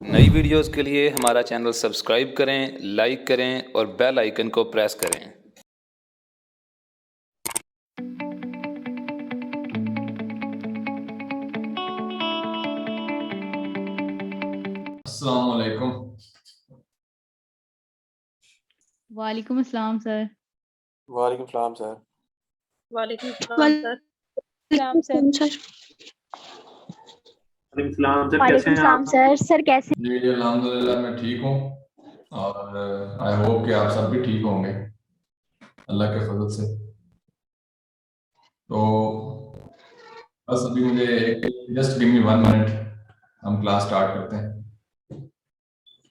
नई वीडियोस के लिए हमारा चैनल सब्सक्राइब करें, लाइक करें और बेल आइकन को प्रेस करें। अस्सलाम वालेकुम। वालेकुम अस्सलाम सर। वालेकुम सलाम सर। वालेकुम सलाम सर। सलाम सर। कैसे हैं आप? सर कैसे? जी अल्हम्दुलिल्लाह मैं ठीक हूँ और आई होप कि आप सब भी ठीक होंगे अल्लाह के फजल से। तो बस अभी मुझे जस्ट गिव मी 1 मिनट, हम क्लास स्टार्ट करते हैं।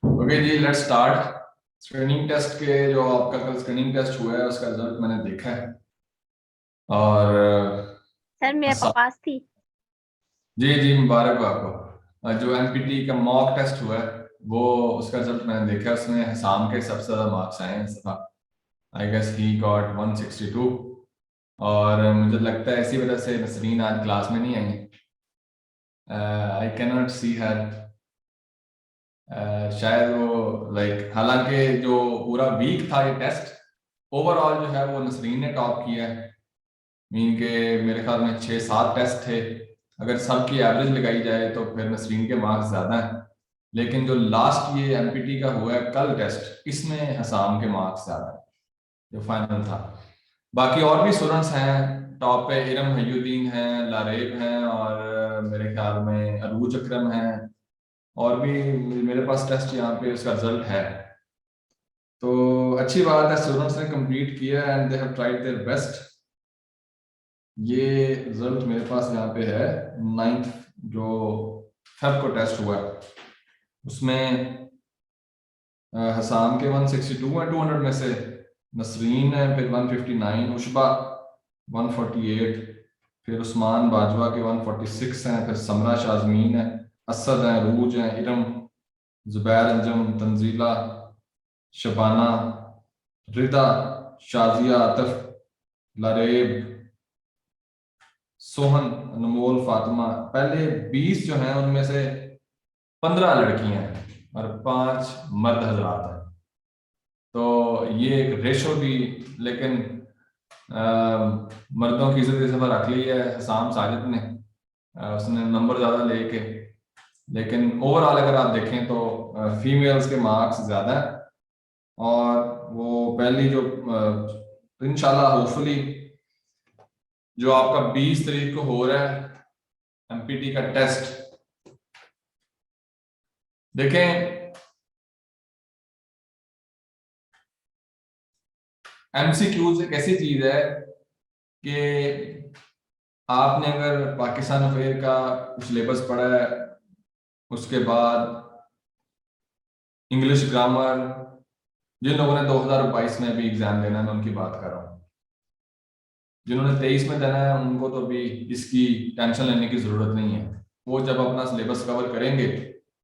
ओके जी, लेट्स स्टार्ट। स्क्रीनिंग टेस्ट के जो आपका कल स्क्रीनिंग टेस्ट हुआ है उसका रिजल्ट मैंने देखा है और सर मेरे पास थी। जी जी मुबारक हो आपको। जो एमपीटी का मॉक टेस्ट हुआ है वो उसका रिजल्ट मैंने देखा, उसमें हसाम के सबसे ज़्यादा मार्क्स आए हैं इस दफ़ा। आई गेस ही गॉट 162 और मुझे लगता है इसी वजह से नसरीन आज क्लास में नहीं आई। आई कैन नॉट सी हर। शायद वो हालांकि जो पूरा वीक था ये टेस्ट, ओवरऑल जो है वो नसरीन ने टॉप किया है। मीन के मेरे ख्याल में 6-7 टेस्ट थे, अगर सबकी एवरेज लगाई जाए तो फिर नसरीन के मार्क्स ज़्यादा हैं। लेकिन जो लास्ट ये एमपीटी का हुआ है कल टेस्ट, इसमें हसाम के मार्क्स ज़्यादा हैं जो फाइनल था। बाकी और भी स्टूडेंट्स हैं टॉप पे, इरम हयुद्दीन हैं, लारेब हैं और मेरे ख्याल में अरूज अकरम हैं और भी मेरे पास टेस्ट यहाँ पे उसका रिजल्ट है। तो अच्छी बात है, स्टूडेंट्स ने कंप्लीट किया and they have tried their best. ये रिजल्ट मेरे पास यहाँ पे है 9th जो फेब को टेस्ट हुआ है, उसमें हसाम के 162 है 200 में से, नसरीन है फिर 159, उशबा 148, फिर उस्मान बाजवा के 146 हैं, फिर समरा शाजमीन है, असद हैं, रूज हैं, इरम, जुबैर अंजम, तंजीला, शबाना, रिदा, शाजिया, आतिफ, लारेब, सोहन, अनमोल, फातिमा। पहले 20 जो हैं उनमें से 15 लड़कियां हैं और 5 मर्द हजरात हैं। तो ये एक रेशो भी, लेकिन मर्दों की इज्जत इस दफा रख ली है हसाम साजिद ने, उसने नंबर ज़्यादा लेके। लेकिन ओवरऑल अगर आप देखें तो फीमेल्स के मार्क्स ज़्यादा है और वो पहली जो इंशाल्लाह होपफुली जो आपका 20 तारीख को हो रहा है एमपीटी का टेस्ट, देखें एमसीक्यूज एक ऐसी चीज है कि आपने अगर पाकिस्तान अफेयर का सिलेबस पढ़ा है, उसके बाद इंग्लिश ग्रामर, जिन लोगों ने 2022 में भी एग्जाम देना है मैं उनकी बात कर रहा हूँ, जिन्होंने 23 में देना है उनको तो भी इसकी टेंशन लेने की जरूरत नहीं है। वो जब अपना सिलेबस कवर करेंगे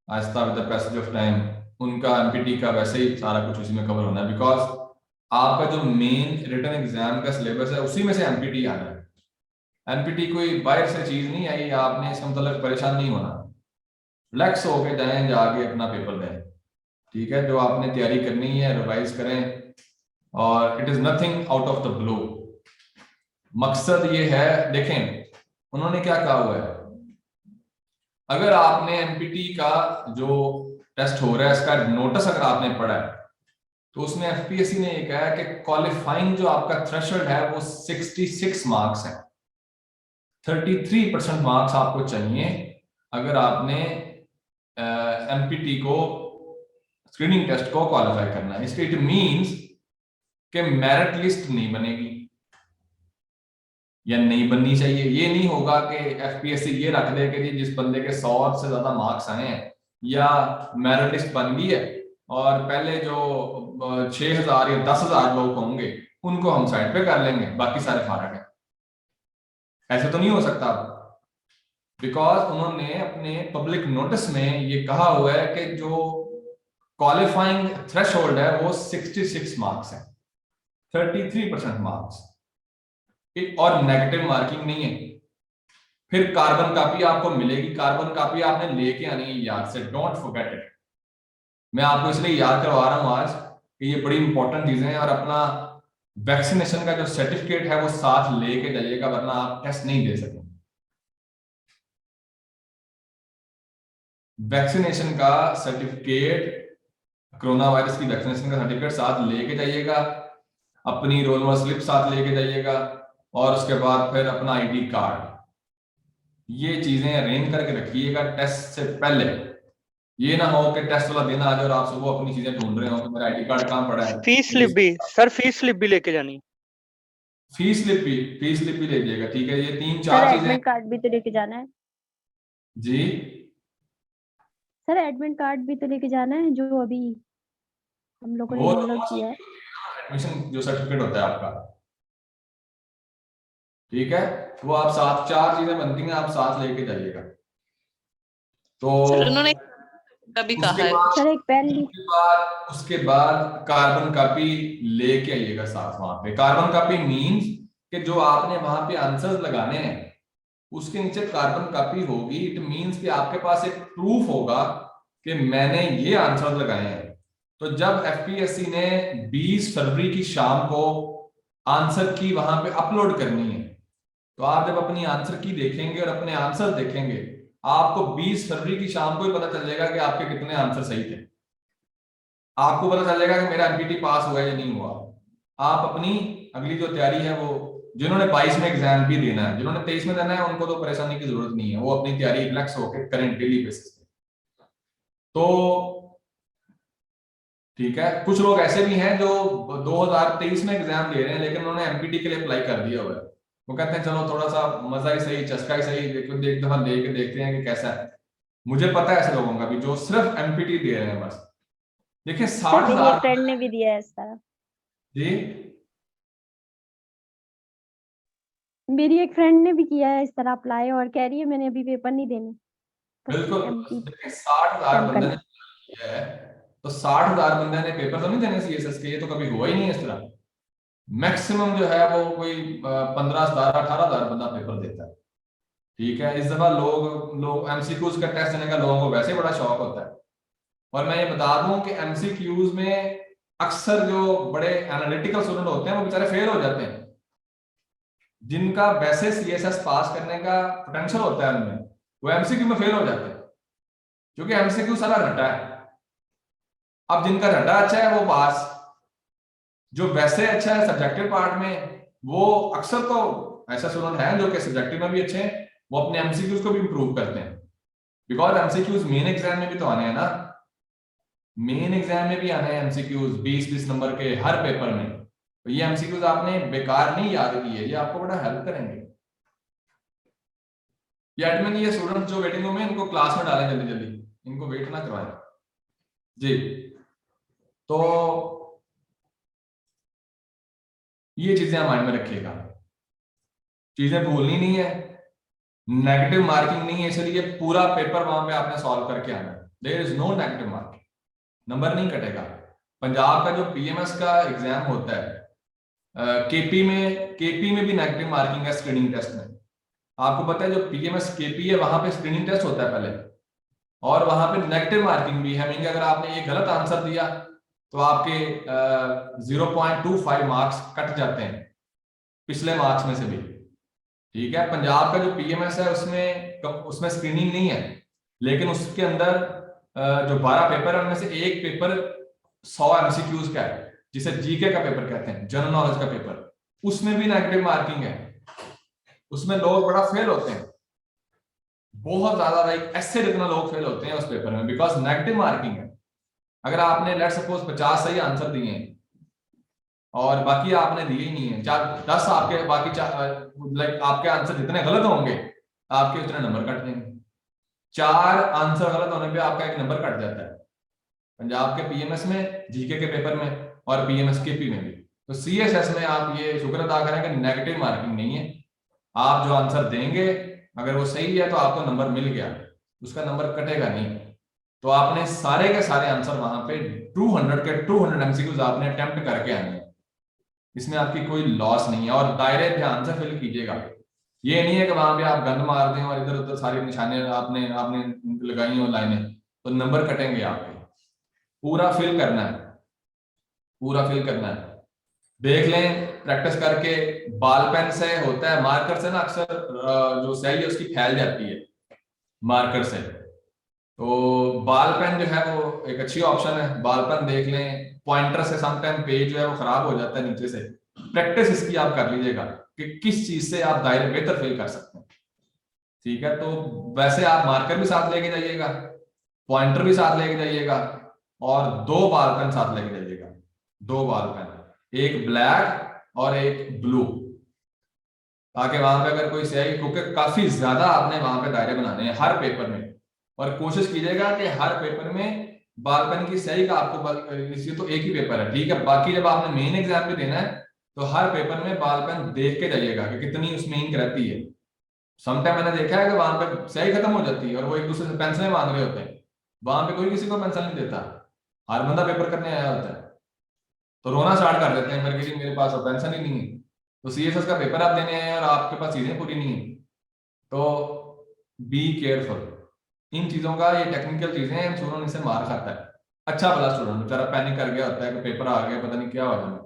आहिस्ता with the passage of time, उनका एमपीटी का वैसे ही सारा कुछ उसी में कवर होना है, बिकॉज आपका जो मेन रिटन एग्जाम का सिलेबस है उसी में से एमपीटी आना है। एमपीटी कोई बाहर से चीज नहीं आई, आपने इसका मतलब परेशान नहीं होना, रिलैक्स होके जाएं, जाके अपना पेपर दें, ठीक है। जो आपने तैयारी करनी है रिवाइज करें और it is nothing out of the blue. मकसद ये है, देखें उन्होंने क्या कहा हुआ है, अगर आपने एमपीटी का जो टेस्ट हो रहा है इसका नोटिस अगर आपने पढ़ा है तो उसमें एफपीएससी ने ये कहा है कि क्वालिफाइंग जो आपका थ्रेशोल्ड है वो 66 मार्क्स है। 33% मार्क्स आपको चाहिए अगर आपने एमपीटी को स्क्रीनिंग टेस्ट को क्वालिफाई करना है। इसके इट मींस कि मेरिट लिस्ट नहीं बनेगी या नहीं बननी चाहिए। ये नहीं होगा कि एफपीएससी ये रख दे कि जिस बंदे के 100 से ज्यादा मार्क्स आए हैं या मेरिट लिस्ट बन गई है और पहले जो 6000 या 10,000 लोग होंगे उनको हम साइड पे कर लेंगे, बाकी सारे फारग हैं। ऐसे तो नहीं हो सकता, बिकॉज उन्होंने अपने पब्लिक नोटिस में ये कहा हुआ है कि जो क्वालिफाइंग थ्रेशोल्ड है वो 66 मार्क्स है, 33% मार्क्स और नेगेटिव मार्किंग नहीं है। फिर कार्बन कॉपी आपको मिलेगी, कार्बन कॉपी आपने लेके आनी है याद से, डोंट फॉरगेट इट। मैं आपको इसलिए याद करवा रहा हूं आज कि ये बड़ी इंपॉर्टेंट चीजें हैं, और अपना वैक्सीनेशन का जो सर्टिफिकेट है वो साथ लेके जाइएगा, वरना आप टेस्ट नहीं दे सकेंगे। वैक्सीनेशन का सर्टिफिकेट, कोरोना वायरस की वैक्सीनेशन का सर्टिफिकेट साथ लेके जाइएगा, अपनी रोल नंबर स्लिप साथ लेके जाइएगा, और उसके बाद फिर अपना आईडी कार्ड। ये चीजें अरेंज करके रखिएगा टेस्ट से पहले। ये ना हो कि टेस्ट वाला दिन आ जाए और आप सुबह अपनी चीजें ढूंढ रहे हो कि मेरा आईडी कार्ड कहाँ पड़ा है। फीस स्लिप भी सर, फीस स्लिप भी लेके जानी। फीस स्लिप भी ले जाइएगा, ठीक है। ये 3-4 सर चीजें। एडमिट कार्ड भी तो लेके जाना है। जी सर एडमिट कार्ड भी तो लेके जाना है, जो अभी हम लोगों ने वो डाउनलोड किया है। एडमिशन जो सर्टिफिकेट होता है आपका, ठीक है, वो आप साथ 4 चीजें बनती हैं, आप साथ लेके जाइएगा। तो सर उन्होंने कभी कहा है सर एक पेन भी। उसके बाद कार्बन कॉपी लेके आइएगा साथ वहां पे। कार्बन कॉपी मींस कि जो आपने वहां पे आंसर्स लगाने हैं उसके नीचे कार्बन कॉपी होगी। इट मींस कि आपके पास एक प्रूफ होगा कि मैंने ये आंसर लगाए हैं। तो जब एफपीएससी ने 20 फरवरी की शाम को आंसर की वहां पे अपलोड करनी है, तो आप जब अपनी आंसर की देखेंगे और अपने आंसर देखेंगे, आपको 20 फरवरी की शाम को ही पता चल जाएगा कि आपके कितने आंसर सही थे। आपको पता चल जाएगा कि मेरा एमपीटी पास हुआ या नहीं हुआ। आप अपनी अगली जो तैयारी है, वो जिन्होंने 22 में एग्जाम भी देना है, जिन्होंने 23 में देना है, उनको तो परेशानी की जरूरत नहीं है, वो अपनी तैयारी रिलैक्स होकर करें डेली बेसिस पे। तो ठीक है, कुछ लोग ऐसे भी हैं जो 2023 में एग्जाम दे रहे हैं लेकिन उन्होंने एमपीटी के लिए अप्लाई कर दिया हुआ है। वो कहते हैं चलो थोड़ा सा मजा ही सही, चस्का ही सही, एक दफा दे के देखते हैं कि कैसा है। मुझे पता है ऐसे लोगों का भी जो सिर्फ एमपीटी दे रहे हैं बस। देखिए 60,000 फ्रेंड ने भी दिया है इस तरह। जी मेरी एक फ्रेंड ने भी किया है इस तरह अप्लाई, और कह रही है मैंने अभी पेपर नहीं देने। बिल्कुल। देखिए 60,000 बंदे ने किया है, तो 60,000 बंदे ने पेपर तो नहीं देने सीएसएस के, ये तो कभी हुआ ही नहीं इस तरह। मैक्सिमम जो है वो कोई 15,000 18,000 बंदा पेपर देता है, ठीक है। इस दफा लोग एमसीक्यूज का टेस्ट देने का लोगों को वैसे बड़ा शौक होता है। और मैं ये बता दूं कि एमसीक्यूज में अक्सर जो बड़े एनालिटिकल स्टूडेंट होते हैं वो बेचारे फेल हो जाते हैं। जिनका वैसे सीएसएस पास करने का पोटेंशियल होता है उनमें, वो एमसीक्यू में फेल हो जाते हैं, क्योंकि एमसीक्यू सारा रटा है। अब जिनका रटा अच्छा है वो पास, जो वैसे अच्छा है सब्जेक्टिव पार्ट में, वो अक्सर तो ऐसा स्टूडेंट है जो कि सब्जेक्टिव में भी अच्छे हैं, वो अपने एमसीक्यूज को भी इंप्रूव करते हैं। बिकॉज एमसीक्यूज मेन एग्जाम में भी तो आने हैं ना, मेन एग्जाम में भी आने हैं एमसीक्यूज 20-20 नंबर के हर पेपर में। तो ये एमसीक्यूज आपने बेकार नहीं याद किए, ये आपको बड़ा हेल्प करेंगे। ये एडमिन, ये स्टूडेंट जो वेटिंग रूम में, इनको क्लास में डालें जल्दी जल्दी, इनको वेट ना करवाएं जी। तो ये चीजें आप माइंड में रखिएगा, चीजें भूलनी नहीं है। नेगेटिव मार्किंग नहीं है, इसलिए पूरा पेपर वहां पे आपने सॉल्व करके आना है। There is no negative marking, number नहीं कटेगा। पंजाब का जो पीएमएस का एग्जाम होता है, केपी में भी नेगेटिव मार्किंग है स्क्रीनिंग टेस्ट में। आपको पता है जो पीएमएस केपी है वहां पे स्क्रीनिंग टेस्ट होता है पहले, और वहां पे नेगेटिव मार्किंग भी है। मीन अगर आपने एक गलत आंसर दिया तो आपके 0.25 मार्क्स कट जाते हैं पिछले मार्क्स में से भी, ठीक है। पंजाब का जो पीएमएस है उसमें स्क्रीनिंग नहीं है, लेकिन उसके अंदर जो 12 पेपर है उनमें से एक पेपर 100 एमसीक्यूज का है, जिसे जीके का पेपर कहते हैं, जनरल नॉलेज का पेपर। उसमें भी नेगेटिव मार्किंग है, उसमें लोग बड़ा फेल होते हैं, बहुत ज्यादा, लाइक ऐसे जितना लोग फेल होते हैं उस पेपर में, बिकॉज नेगेटिव मार्किंग है। अगर आपने लेट सपोज 50 सही आंसर दिए हैं और बाकी आपने दिए ही नहीं है, 10 आपके, बाकी लाइक आपके आंसर जितने गलत होंगे आपके उतने नंबर कट देंगे। 4 आंसर गलत होने पे आपका 1 नंबर कट जाता है, पंजाब के पीएमएस में, जीके के पेपर में, और पीएमएस केपी में भी। तो सीएसएस में आप ये शुक्र अदा करें कि नेगेटिव मार्किंग नहीं है। आप जो आंसर देंगे अगर वो सही है तो आपको नंबर मिल गया, उसका नंबर कटेगा नहीं। तो आपने सारे के सारे आंसर वहां पे 200 के 200 एमसीक्यूज आपने अटेम्प्ट करके आने हैं, इसमें आपकी कोई लॉस नहीं है। और दायरे ध्यान से फिल कीजिएगा, ये नहीं है कि वहां पे आप गंद मार दें और इधर उधर सारी निशानियां आपने आपने लगाई हो लाइनें, तो नंबर कटेंगे आपके। पूरा फिल करना है, पूरा फिल करना है। देख लें प्रैक्टिस करके, बाल पेन से होता है, मार्कर से ना अक्सर जो स्याही है उसकी फैल जाती है मार्कर से। तो बाल पेन जो है वो एक अच्छी ऑप्शन है, बाल पेन देख लें। पॉइंटर से समटाइम पेज जो है वो खराब हो जाता है नीचे से। प्रैक्टिस इसकी आप कर लीजिएगा कि किस चीज से आप दायरे बेहतर फिल कर सकते हैं। ठीक है, तो वैसे आप मार्कर भी साथ लेके जाइएगा, पॉइंटर भी साथ लेके जाइएगा, और 2 बाल पेन साथ लेके जाइएगा। 2 बाल पेन, एक ब्लैक और एक ब्लू, ताकि वहां पे अगर कोई स्याही, क्योंकि काफी ज्यादा आपने वहां पे दायरे बनाने हैं हर पेपर में, और कोशिश कीजिएगा कि हर पेपर में बाल पेन की स्याही का आपको, इसलिए तो एक ही पेपर है, ठीक है। बाकी जब आपने मेन एग्जाम भी देना है तो हर पेपर में बाल पेन देख के जाइएगा कि कितनी उसमें इंक रहती है। समटाइम मैंने देखा है कि वहां पे स्याही खत्म हो जाती है और वो एक दूसरे से पेंसिलें मांग रहे होते हैं, वहां पे कोई किसी को पेंसिल नहीं देता, हर बंदा पेपर करने आया होता है, तो रोना स्टार्ट कर देते हैं फिर कि मेरे पास पेंसिल ही नहीं है। तो सीएसएस का पेपर आप देने आए और आपके पास चीजें पूरी नहीं है, तो बी केयरफुल। इन चीजों का, ये टेक्निकल चीजें हैं, स्टूडेंट इनसे मार खाता है। अच्छा भला स्टूडेंट बेचारा पैनिक कर गया होता है कि पेपर आ गया, पता नहीं क्या हो जाए,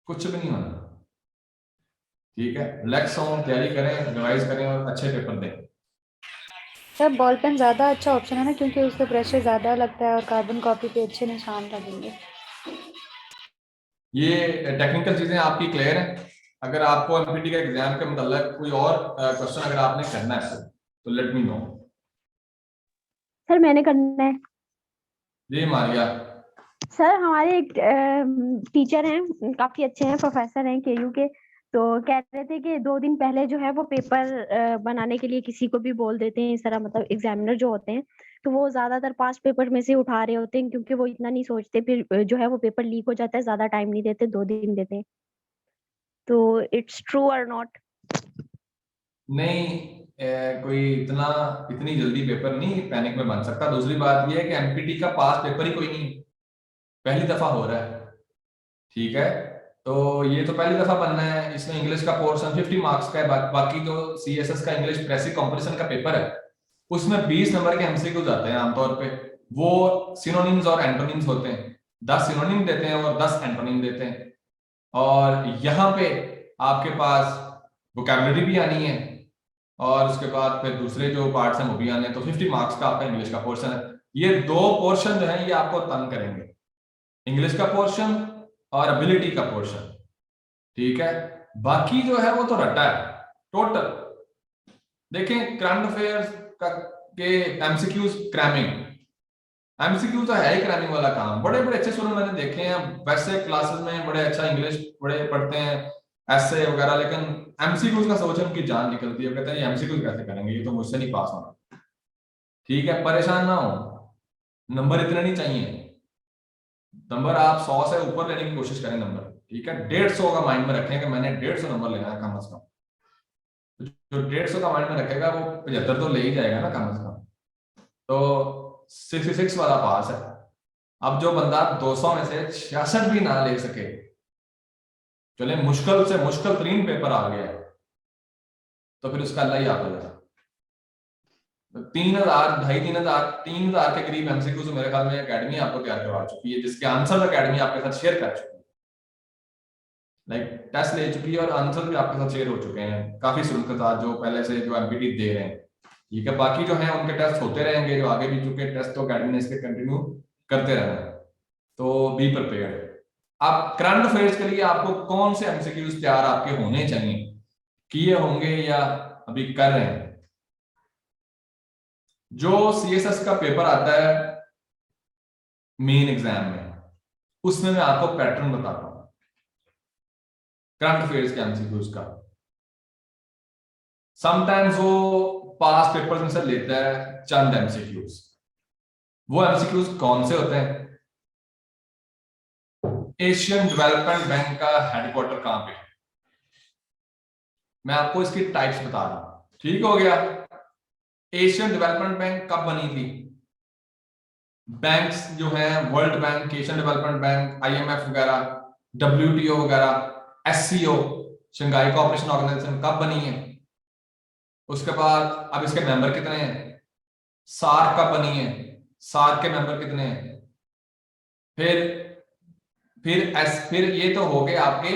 कुछ भी नहीं होना। ठीक है, रिलैक्स हों, तैयारी करें, रिवाइज करें और अच्छे पेपर दें। सर बॉल पेन ज़्यादा अच्छा ऑप्शन है ना, क्योंकि उससे प्रेशर ज़्यादा लगता है और कार्बन कॉपी पे अच्छे निशान लगेंगे। ये टेक्निकल चीजें आपकी क्लियर हैं। अगर आपको एमपीटी का एग्जाम के मतलब कोई और क्वेश्चन अगर आपने करना है तो लेट मी नो। सर मैंने करना है। जी मारिया। सर हमारे एक टीचर हैं, काफी अच्छे हैं, प्रोफेसर हैं केयू के, तो कह रहे थे कि 2 दिन पहले जो है वो पेपर बनाने के लिए किसी को भी बोल देते हैं इस तरह, मतलब एग्जामिनर जो होते हैं, तो वो ज्यादातर 5 पेपर में से उठा रहे होते हैं, क्योंकि वो इतना नहीं सोचते, फिर जो है वो पेपर लीक हो जाता है, ज्यादा टाइम नहीं देते, 2 दिन देते हैं। तो इट्स ट्रू और नॉट? नहीं, कोई इतनी जल्दी पेपर नहीं पैनिक में बन सकता। दूसरी बात ये है कि एमपीटी का पास पेपर ही कोई नहीं, पहली दफा हो रहा है। ठीक है, तो ये तो पहली दफा बनना है। इसमें इंग्लिश का पोर्शन 50 मार्क्स का है, बाकी जो सीएसएस का इंग्लिश बेसिक कंपटीशन का पेपर है उसमें 20 नंबर के एमसीक्यूज आते हैं आमतौर पे। वो सिनोनिम्स और एंटोनिम्स होते हैं, 10 सिनोनिम देते हैं और 10 एंटोनिम देते हैं। और यहाँ पे आपके पास वोकैबुलरी भी आनी है और उसके बाद फिर दूसरे जो पार्ट्स हैं वो भी आने हैं। तो 50 मार्क्स का आपका इंग्लिश का पोर्शन है। ये 2 पोर्शन जो है ये आपको तंग करेंगे, इंग्लिश का पोर्शन और एबिलिटी का पोर्शन। ठीक है, बाकी जो है वो तो रटा है टोटल। देखें करंट अफेयर्स के एमसीक्यूज क्रैमिंग, एमसीक्यू तो है ही क्रैमिंग वाला काम। बड़े बड़े अच्छे स्टूडेंट मैंने देखे हैं, वैसे क्लासेस में बड़े अच्छा इंग्लिश बड़े पढ़ते हैं, ऐसे वगैरह, लेकिन एमसीक्यूज का सोच उनकी जान निकलती है, कहते हैं ये एमसीक्यू कैसे करेंगे, ये तो मुझसे नहीं पास होना। ठीक है, परेशान ना हो, नंबर इतने नहीं चाहिए, नंबर आप 100 से ऊपर लेने की कोशिश करें नंबर। ठीक है, 150 का माइंड में रखें कि मैंने 150 नंबर लेना है कम से कम। जो 150 का माइंड में रखेगा वो 75 तो ले ही जाएगा ना कम से कम। तो 66 वाला पास है। अब जो बंदा 200 में से 66 भी ना ले सके, चले मुश्किल से मुश्किल 3 पेपर आ गया, तो फिर उसका अल्लाह ही आप है। 3000 3,000 के करीब एमसीक्यू से मेरे ख्याल में एकेडमी आपको तैयार करवा चुकी है, जिसके आंसर एकेडमी आपके साथ शेयर कर चुकी है, लाइक टेस्ट ले चुकी है और आंसर भी आपके साथ शेयर हो चुके हैं काफी स्टूडेंट के साथ जो पहले से जो एमपीटी दे रहे हैं। ठीक है, बाकी जो है उनके टेस्ट होते रहेंगे, जो आगे भी चुके टेस्ट तो एकेडमी ने इसके कंटिन्यू करते रहना है, तो बी प्रिपेयर्ड। अब करंट अफेयर्स के लिए आपको कौन से एमसीक्यूज तैयार आपके होने चाहिए, किए होंगे या अभी कर रहे हैं? जो सीएसएस का पेपर आता है मेन एग्जाम में, उसमें मैं आपको पैटर्न बताता हूं करंट अफेयर्स के एमसीक्यूज का। समटाइम्स वो पास पेपर्स में से लेता है चंद एमसीक्यूज। वो एमसीक्यूज कौन से होते हैं? एशियन डेवलपमेंट बैंक का हेडक्वार्टर कहां पे? मैं आपको इसकी टाइप्स बता रहा हूं। ठीक हो गया, एशियन डेवलपमेंट बैंक कब बनी थी? बैंक्स जो हैं world bank, Asian development bank, IMF वगैरह, डब्ल्यूटीओ वगैरह, एससीओ शंघाई कोऑपरेशन ऑर्गेनाइजेशन कब बनी है? उसके बाद अब इसके मेंबर कितने हैं, सार्क कब बनी है, सार्क के मेंबर कितने हैं, फिर ये तो हो गए आपके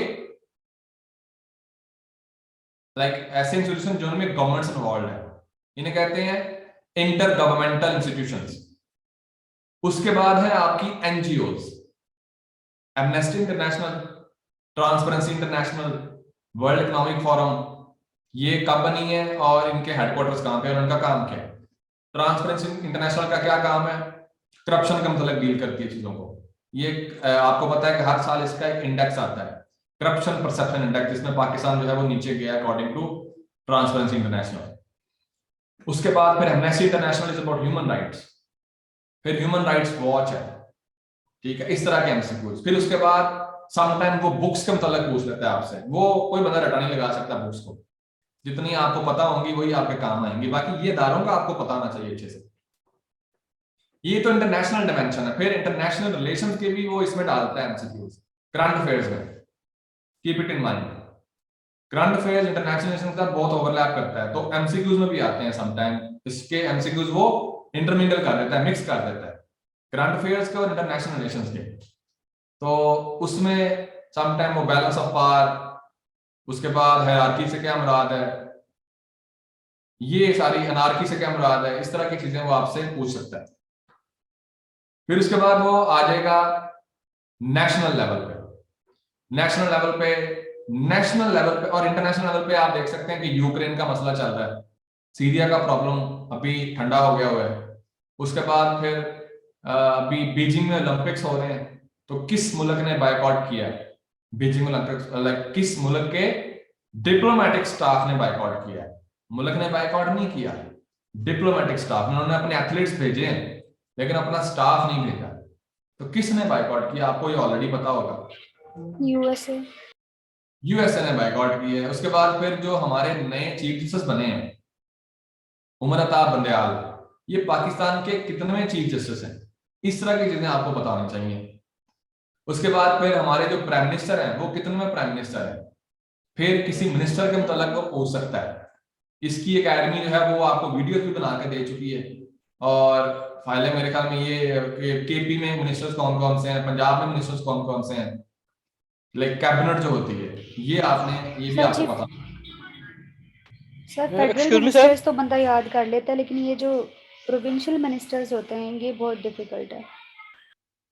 ऐसे इंस्टीट्यूशन जिनमें गवर्नमेंट्स इन्वॉल्व है, इन्हें कहते हैं इंटर गवर्नमेंटल इंस्टीट्यूशंस। उसके बाद है आपकी NGOs, amnesty international, transparency international, world economic forum, ये कब बनी है और इनके हेडक्वार्टर्स कहां पे और उनका काम क्या है। ट्रांसपेरेंसी इंटरनेशनल का क्या काम है, करप्शन का मतलब डील करती है चीजों को। ये आपको पता है कि हर साल इसका एक इंडेक्स आता है, करप्शन परसेप्शन इंडेक्स, जिसमें पाकिस्तान जो है वो नीचे गया अकॉर्डिंग टू ट्रांसपेरेंसी इंटरनेशनल। उसके बाद फिर amnesty international is about human rights, फिर ह्यूमन राइट्स वॉच है, ठीक है, इस तरह के एमसीक्यूज। फिर उसके बाद समटाइम वो बुक्स के मतलब पूछ लेता है आपसे, वो कोई बंदा रटा नहीं लगा सकता बुक्स को, जितनी आपको पता होंगी वही आपके काम आएंगी, बाकी ये दायरों का आपको पता होना चाहिए अच्छे से। ये तो इंटरनेशनल डिमेंशन है। फिर इंटरनेशनल रिलेशंस के भी वो इसमें डालता है एमसीक्यूज, करंट अफेयर्स में, keep it in mind. Current affairs international relations का बहुत ओवरलैप करता है, तो एमसीक्यूज में भी आते हैं समटाइम, इसके एमसीक्यूज वो इंटरमिंगल कर देता है, मिक्स कर देता है करंट अफेयर्स के और इंटरनेशनल रिलेशंस के। तो उसमें समटाइम वो बैलेंस ऑफ पावर, उसके बाद हायरार्की से क्या मुराद है, ये सारी अनार्की से क्या मुराद है, इस तरह की चीजें वो आपसे पूछ सकता है। फिर उसके बाद वो आ जाएगा नेशनल लेवल पे। नेशनल लेवल पे और इंटरनेशनल लेवल पे आप देख सकते हैं कि यूक्रेन का मसला चल रहा है, सीरिया का प्रॉब्लम अभी ठंडा हो गया हुआ है। उसके बाद फिर अभी बीजिंग में ओलंपिक्स हो रहे हैं, तो किस मुल्क ने बायकॉट किया है बीजिंग ओलंपिक्स, किस मुल्क के डिप्लोमेटिक स्टाफ ने बायकॉट किया है। मुल्क ने बायकॉट नहीं किया, डिप्लोमेटिक स्टाफ, उन्होंने अपने एथलीट्स भेजे हैं लेकिन अपना स्टाफ नहीं भेजा। तो किसने बायकॉट किया, आपको ये ऑलरेडी पता होगा, यूएसए ने बायकॉट किया है। उसके बाद फिर जो हमारे नए चीफ जस्टिस बने हैं, उमर अता बंदयाल, ये पाकिस्तान के कितने चीफ जस्टिस हैं, इस तरह की चीजें आपको पता होनी चाहिए। उसके बाद फिर हमारे जो प्राइम मिनिस्टर हैं वो कितने प्राइम मिनिस्टर हैं, फिर किसी मिनिस्टर के मुताल्लिक वो पूछ सकता है। इसकी एकेडमी जो है वो आपको वीडियोस भी बना के दे चुकी है, और फाइलें मेरे ख्याल में ये केपी में मिनिस्टर्स कौन कौन से हैं, पंजाब में मिनिस्टर्स कौन कौन से हैं, लाइक कैबिनेट जो होती है, ये भी आपको पता। सर फेडरल मिनिस्टर्स तो बंदा याद कर लेता है, लेकिन ये जो प्रोविंशियल मिनिस्टर्स होते हैं ये बहुत डिफिकल्ट है।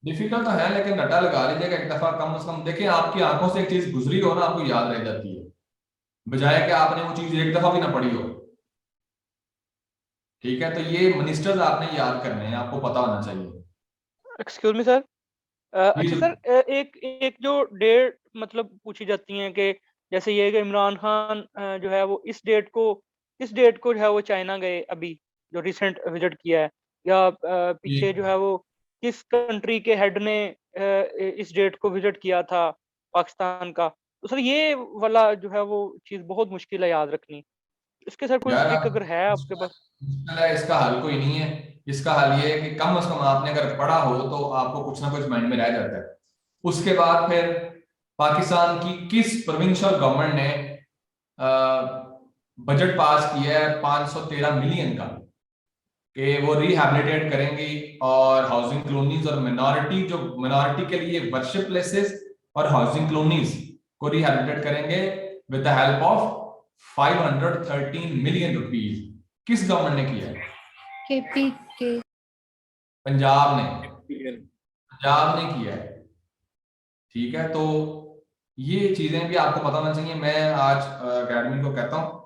डिफिकल्ट तो है, लेकिन रटा लगा लीजिएगा एक दफा कम से कम। देखिए आपकी आंखों से एक चीज गुजरी हो ना, आपको याद रह जाती है, बजाय कि आपने वो चीज एक दफा भी ना पढ़ी हो। ठीक है, तो ये मिनिस्टर्स आपने याद करने हैं, आपको पता होना चाहिए। एक्सक्यूज मी सर, अच्छा सर, एक जो डेट मतलब पूछी जाती है कि जैसे ये कि इमरान खान जो है वो इस डेट को जो है वो चाइना गए अभी जो रिसेंट विजिट किया है, या पीछे जो है वो किस कंट्री के हेड ने इस डेट को विजिट किया था पाकिस्तान का। तो सर ये वाला जो है वो चीज बहुत मुश्किल है याद रखनी, इसके सर कोई ट्रिक अगर है आपके पास? इसका हल कोई नहीं है। इसका हल ये है कि कम से कम आपने अगर पढ़ा हो तो आपको कुछ ना कुछ माइंड में रह जाता है। उसके बाद फिर पाकिस्तान की किस प्रोविंशियल गवर्नमेंट ने बजट पास किया है 513 मिलियन का, कि वो रिहैबिलिटेट करेंगी और हाउसिंग कॉलोनीज और मिनॉरिटी के लिए वर्शिप प्लेसेस और हाउसिंग कॉलोनीज को रिहैबिलिटेट करेंगे with the help of 513 million rupees. किस गवर्नमेंट ने किया है? केपी के पंजाब ने किया है। ठीक है, तो ये चीजें भी आपको पता होना चाहिए। मैं आज अकेडमी को कहता हूं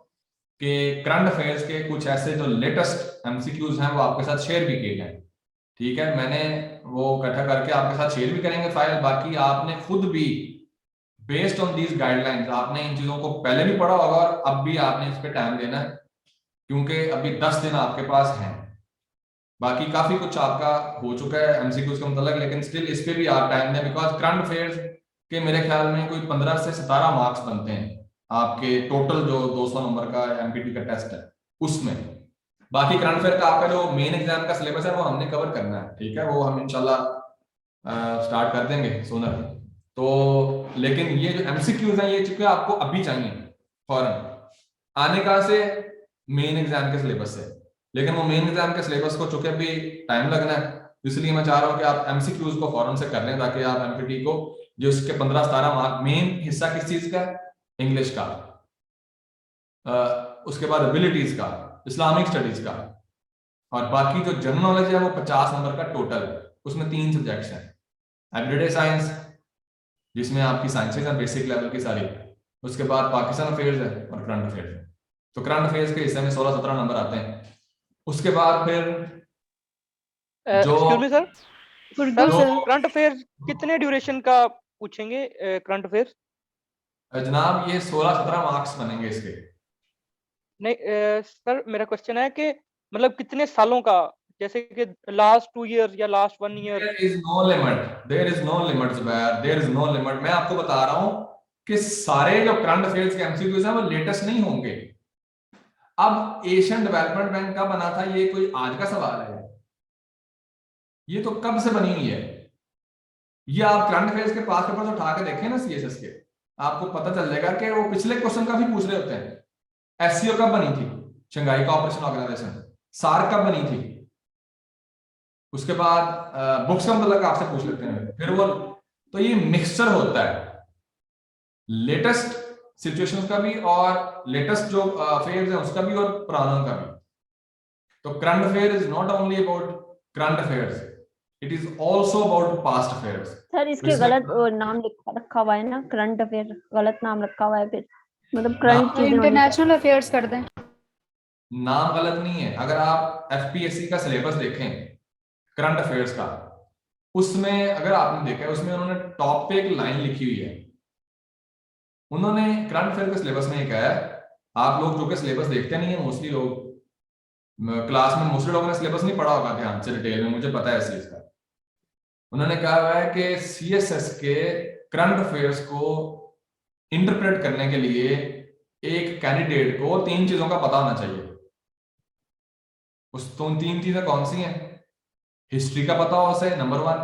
कि करंट अफेयर्स के कुछ ऐसे जो लेटेस्ट एमसीक्यूज हैं वो आपके साथ शेयर भी किए गए। ठीक है, मैंने वो इकट्ठा करके आपके साथ शेयर भी करेंगे फाइल। बाकी आपने खुद भी बेस्ड ऑन दीज गाइडलाइंस आपने इन चीजों को पहले भी पढ़ा होगा और अब भी आपने इस पे टाइम देना है, क्योंकि अभी 10 दिन आपके पास हैं। बाकी काफी कुछ आपका हो चुका है एमसीक्यूज के मतलब, लेकिन स्टिल इस पे भी आप टाइम दें, बिकॉज करंट अफेयर्स के मेरे ख्याल में कोई 15 से 17 मार्क्स बनते हैं आपके टोटल जो 200 नंबर का एमपीटी का टेस्ट है उसमें। बाकी करंट अफेयर का आपका जो मेन एग्जाम का सिलेबस है वो हमने कवर करना है। ठीक है, वो हम इंशाल्लाह स्टार्ट कर देंगे सोनर। तो लेकिन ये जो एमसीक्यूज हैं ये चूंकि आपको अभी चाहिए फौरन, आने का से मेन एग्जाम के सिलेबस से, लेकिन वो मेन एग्जाम के सिलेबस को चूंकि भी टाइम लगना है, इसलिए मैं चाह रहा हूँ कि आप एमसीक्यूज को फौरन से कर लें, ताकि आप एमपीटी को जो उसके 15-17 मार्क, मेन हिस्सा किस चीज का, इंग्लिश का, उसके बाद एबिलिटीज का, इस्लामिक स्टडीज का, और बाकी जो जनरल नॉलेज है वो 50 नंबर का टोटल है। उसमें 3 सब्जेक्ट्स हैं, एवरीडे साइंस जिसमें आपकी साइंसेज हैं बेसिक लेवल की सारी, उसके बाद पाकिस्तान अफेयर्स है और करंट अफेयर्स है। तो करंट अफेयर्स के हिस्से में 16-17 नंबर आते हैं। उसके बाद फिर जो sir Urdu sir current affairs कितने ड्यूरेशन का पूछेंगे करंट अफेयर्स? जनाब ये 16-17 मार्क्स बनेंगे इसके। नहीं सर मेरा क्वेश्चन है कि मतलब कितने सालों का, जैसे कि लास्ट 2 इयर्स या last 1 year? There is no limit, there is no limit Zubair, there is no limit। मैं आपको बता रहा हूं कि सारे जो करंट अफेयर्स के एमसीक्यूज हैं वो लेटेस्ट नहीं होंगे। अब एशियन डेवलपमेंट बैंक का बना था, ये कोई आज का सवाल है? ये तो कब से बनी हुई है। ये आप करंट अफेयर्स के पास पेपर उठा के देखें ना सीएसएस के, आपको पता चल जाएगा कि वो पिछले क्वेश्चन का भी पूछ रहे होते हैं। एससीओ कब बनी थी, शंघाई कोऑपरेशन ऑर्गेनाइजेशन, सार्क कब बनी थी, उसके बाद बुक्स का मतलब आपसे पूछ लेते हैं फिर वो। तो ये मिक्सचर होता है लेटेस्ट सिचुएशंस का भी और लेटेस्ट जो अफेयर्स हैं उसका भी और पुरानों का भी। तो current affair is not only about current affairs, it is also about past affairs. Sir इसके गलत नाम रखा हुआ है ना, करंट अफेयर गलत नाम रखा हुआ है, फिर मतलब करंट चीजें इंटरनेशनल अफेयर्स कर दें। नाम गलत नहीं है। अगर आप एफपीएससी का सिलेबस देखें करंट अफेयर्स का, उसमें अगर आपने देखा है उसमें उन्होंने टॉप पे एक लाइन लिखी हुई है। उन्होंने करंट अफेयर के सिलेबस में ये कहा है, आप लोग जो कि सिलेबस देखते नहीं है मोस्टली लोग, क्लास में मोस्टली लोगों ने सिलेबस नहीं पढ़ा होगा ध्यान से डिटेल में, मुझे पता है इस चीज का। उन्होंने कहा हुआ है कि सीएसएस के करंट अफेयर्स को इंटरप्रेट करने के लिए एक कैंडिडेट को 3 चीजों का पता होना चाहिए। उस 3 चीजें कौन सी हैं? हिस्ट्री का पता हो उसे, नंबर 1,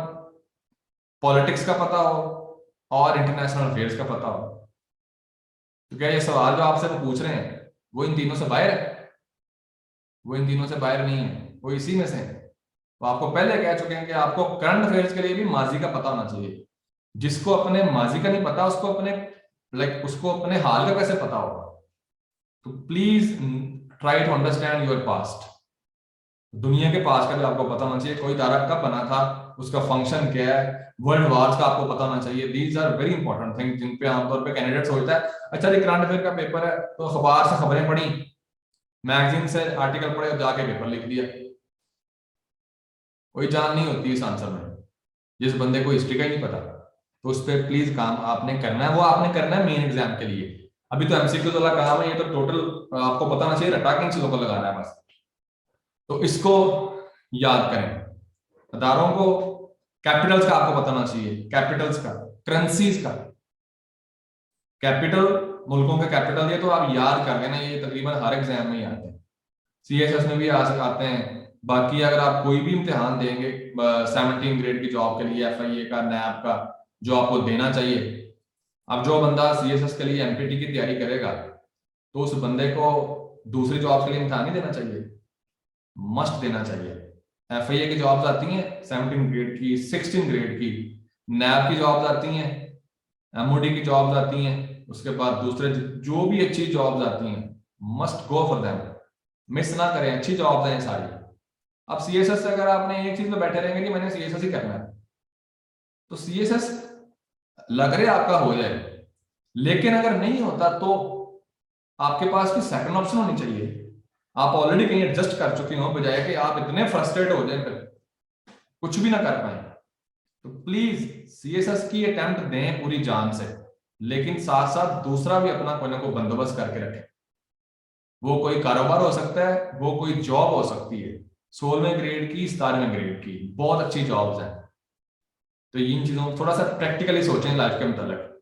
पॉलिटिक्स का पता हो और इंटरनेशनल अफेयर्स का पता हो। तो क्या ये सवाल जो आपसे वो पूछ रहे हैं वो इन तीनों से बाहर है? वो इन तीनों से बाहर नहीं है, वो इसी में से है। तो आपको पहले कह चुके हैं कि आपको करंट अफेयर्स के लिए भी माजी का पता होना चाहिए। जिसको अपने माजी का नहीं पता उसको अपने उसको अपने हाल का कैसे पता होगा? तो please try to understand your past. दुनिया के पास का भी आपको पता होना चाहिए, कोई इदारा कब बना था, उसका फंक्शन क्या है, वर्ल्ड वार्स का आपको पता होना चाहिए। These are very important thing जिन पे आमतौर पे कैंडिडेट्स होता है। अच्छा जी करंट अफेयर का पेपर है तो अखबार से खबरें पढ़ी, मैगजीन से आर्टिकल पढ़े और जाके पेपर लिख दिया। कोई जान नहीं होती इस आंसर में। जिस बंदे को हिस्ट्री का ही नहीं पता तो उस पर प्लीज काम आपने करना है, वो आपने करना है मेन एग्जाम के लिए। अभी तो एमसीक्यू वाला काम है, ये तो टोटल आपको पता होना चाहिए, रटा के इन चीजों को लगाना है बस। तो इसको याद करें। अदारों को कैपिटल्स का आपको पता होना चाहिए, कैपिटल्स का, करेंसीज का, कैपिटल मुल्कों के कैपिटल, ये तो आप याद कर लेना, ये तकरीबन हर एग्जाम में ही आते हैं, सीएसएस में भी आते हैं। बाकी अगर आप कोई भी इम्तिहान देंगे 17 ग्रेड की जॉब के लिए, एफआईए का, नैब का, जो आपको देना चाहिए, अब जो बंदा सीएसएस के लिए एमपीटी की तैयारी करेगा तो उस बंदे को दूसरी जॉब के लिए इम्तिहान नहीं देना चाहिए, मस्ट देना चाहिए। एफआईए की जॉब्स आती हैं 17 ग्रेड की, 16 ग्रेड की, नैब की जॉब्स आती हैं, एमओडी की जॉब्स आती हैं, उसके बाद दूसरे जो भी अच्छी जॉब्स आती हैं must go for them, miss ना करें, अच्छी जॉब्स हैं सारी। अब सीएसएस से अगर आपने एक चीज में बैठे रहेंगे कि मैंने सीएसएस ही करना है, तो सीएसएस लग रहे आपका हो जाए, लेकिन अगर नहीं होता तो आपके पास भी सेकंड ऑप्शन होनी चाहिए। आप ऑलरेडी कहीं एडजस्ट कर चुके हो, बजाय कि आप इतने फ्रस्ट्रेट हो जाए फिर कुछ भी ना कर पाए। तो प्लीज सीएसएस की अटेम्प्ट दें पूरी जान से, लेकिन साथ साथ दूसरा भी अपना कोई ना कोई बंदोबस्त करके रखें। वो कोई कारोबार हो सकता है, वो कोई जॉब हो सकती है, 16वें ग्रेड की, 17वें ग्रेड की, बहुत अच्छी जॉब्स हैं। तो इन चीजों को थोड़ा सा प्रैक्टिकली सोचें लाइफ के मतलब।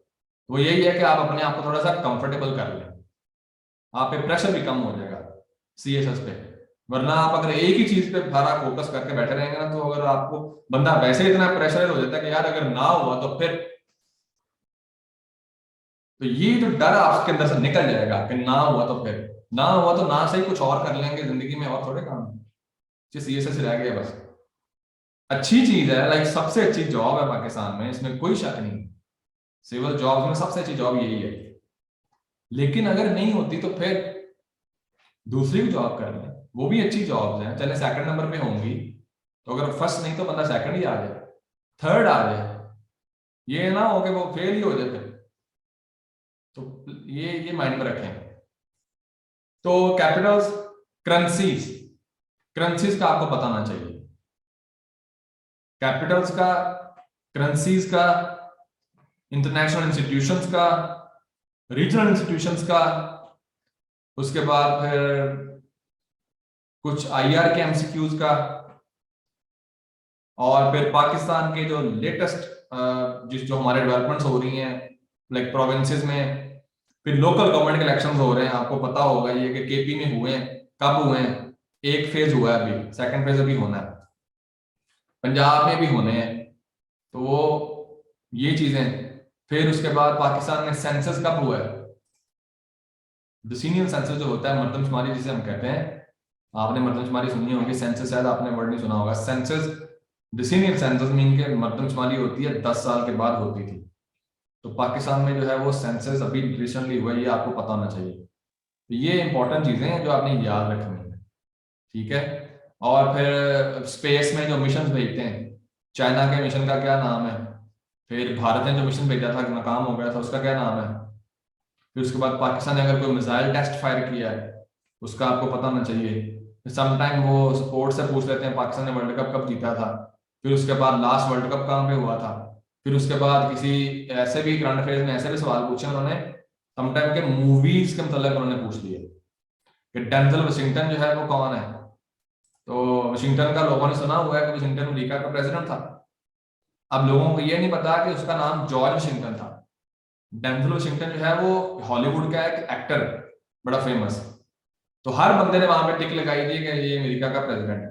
वो यही है कि आप अपने आप को थोड़ा सा कंफर्टेबल कर लें, आप पे प्रेशर भी कम हो जाएगा सीएसएस पे। वरना आप अगर एक ही चीज पे सारा फोकस करके बैठे रहेंगे ना, तो अगर आपको बंदा वैसे इतना प्रेशर हो जाता है कि यार अगर ना हुआ तो फिर, तो ये जो डर आपके अंदर से निकल जाएगा कि ना हुआ तो फिर ना हुआ तो ना सही कुछ और कर लेंगे जिंदगी में, और थोड़े काम है, CSS रह गया बस। अच्छी चीज है, लाइक सबसे अच्छी जॉब है पाकिस्तान में, इसमें कोई शक नहीं। सिविल जॉब में सबसे अच्छी जॉब यही है। लेकिन अगर नहीं होती तो फिर दूसरी भी जॉब कर लें, वो भी अच्छी जॉब्स हैं, चले सेकंड नंबर पे होंगी, तो अगर फर्स्ट नहीं तो बंदा सेकंड ही आ जाए, थर्ड आ जाए, ये ना हो कि वो फेल ही हो जाए फिर। तो ये माइंड में रखें। तो कैपिटल्स, करेंसीज, करेंसीज का आपको पता होना चाहिए, कैपिटल्स का, करेंसीज का, इंटरनेशनल इंस्टीट्यूशंस का, रीजनल इंस्टीट्यूशंस का, उसके बाद फिर कुछ IR के MCQs का, और फिर पाकिस्तान के जो लेटेस्ट जो हमारे डेवलपमेंट्स हो रही हैं लाइक प्रोविंसेस में, फिर लोकल गवर्नमेंट के इलेक्शंस हो रहे हैं, आपको पता होगा ये कि KP में हुए हैं, कब हुए हैं, एक फेज हुआ है अभी, सेकंड फेज अभी होना है, पंजाब में भी होने हैं, तो वो ये चीजें। फिर उसके बाद पाकिस्तान में सेंसस कब हुआ है, डिसीनियल सेंसस जो होता है, मरदमशुमारी जिसे हम कहते हैं, आपने मरदमशुमारी सुनी होगी, सेंसस शायद आपने वर्ड नहीं सुना होगा। सेंसस, डिसीनियल सेंसस मीन के मरदमशुमारी होती है 10 साल के बाद होती थी, तो पाकिस्तान में जो है वो सेंसस अभी रिसेंटली हुआ, ये आपको पता होना चाहिए। तो ये इंपॉर्टेंट चीजें हैं जो आपने याद रखनी है, ठीक है। और फिर स्पेस में जो मिशन भेजते हैं, चाइना के मिशन का क्या नाम है, फिर भारत ने जो मिशन भेजा था नाकाम हो गया था, उसका क्या नाम है, फिर उसके बाद पाकिस्तान ने अगर कोई मिसाइल टेस्ट फायर किया है उसका आपको पता होना चाहिए। समटाइम वो स्पोर्ट्स से पूछ लेते हैं पाकिस्तान ने वर्ल्ड कप कब जीता था, फिर उसके बाद लास्ट वर्ल्ड कप कहाँ पे हुआ था, फिर उसके बाद किसी ऐसे भी करंट अफेयर्स में ऐसे भी सवाल पूछे उन्होंने, समटाइम के मूवीज के मतलब उन्होंने पूछ लिए कि डेंजल वाशिंगटन जो है वो कौन है, तो वाशिंगटन का लोगों ने सुना हुआ है कि वाशिंगटन अमेरिका का प्रेसिडेंट था, अब लोगों को ये नहीं पता कि उसका नाम जॉर्ज वाशिंगटन था। डेंजल वाशिंगटन जो है वो हॉलीवुड का एक एक्टर, बड़ा फेमस, तो हर बंदे ने वहां पे टिक लगाई थी कि ये अमेरिका का प्रेसिडेंट है,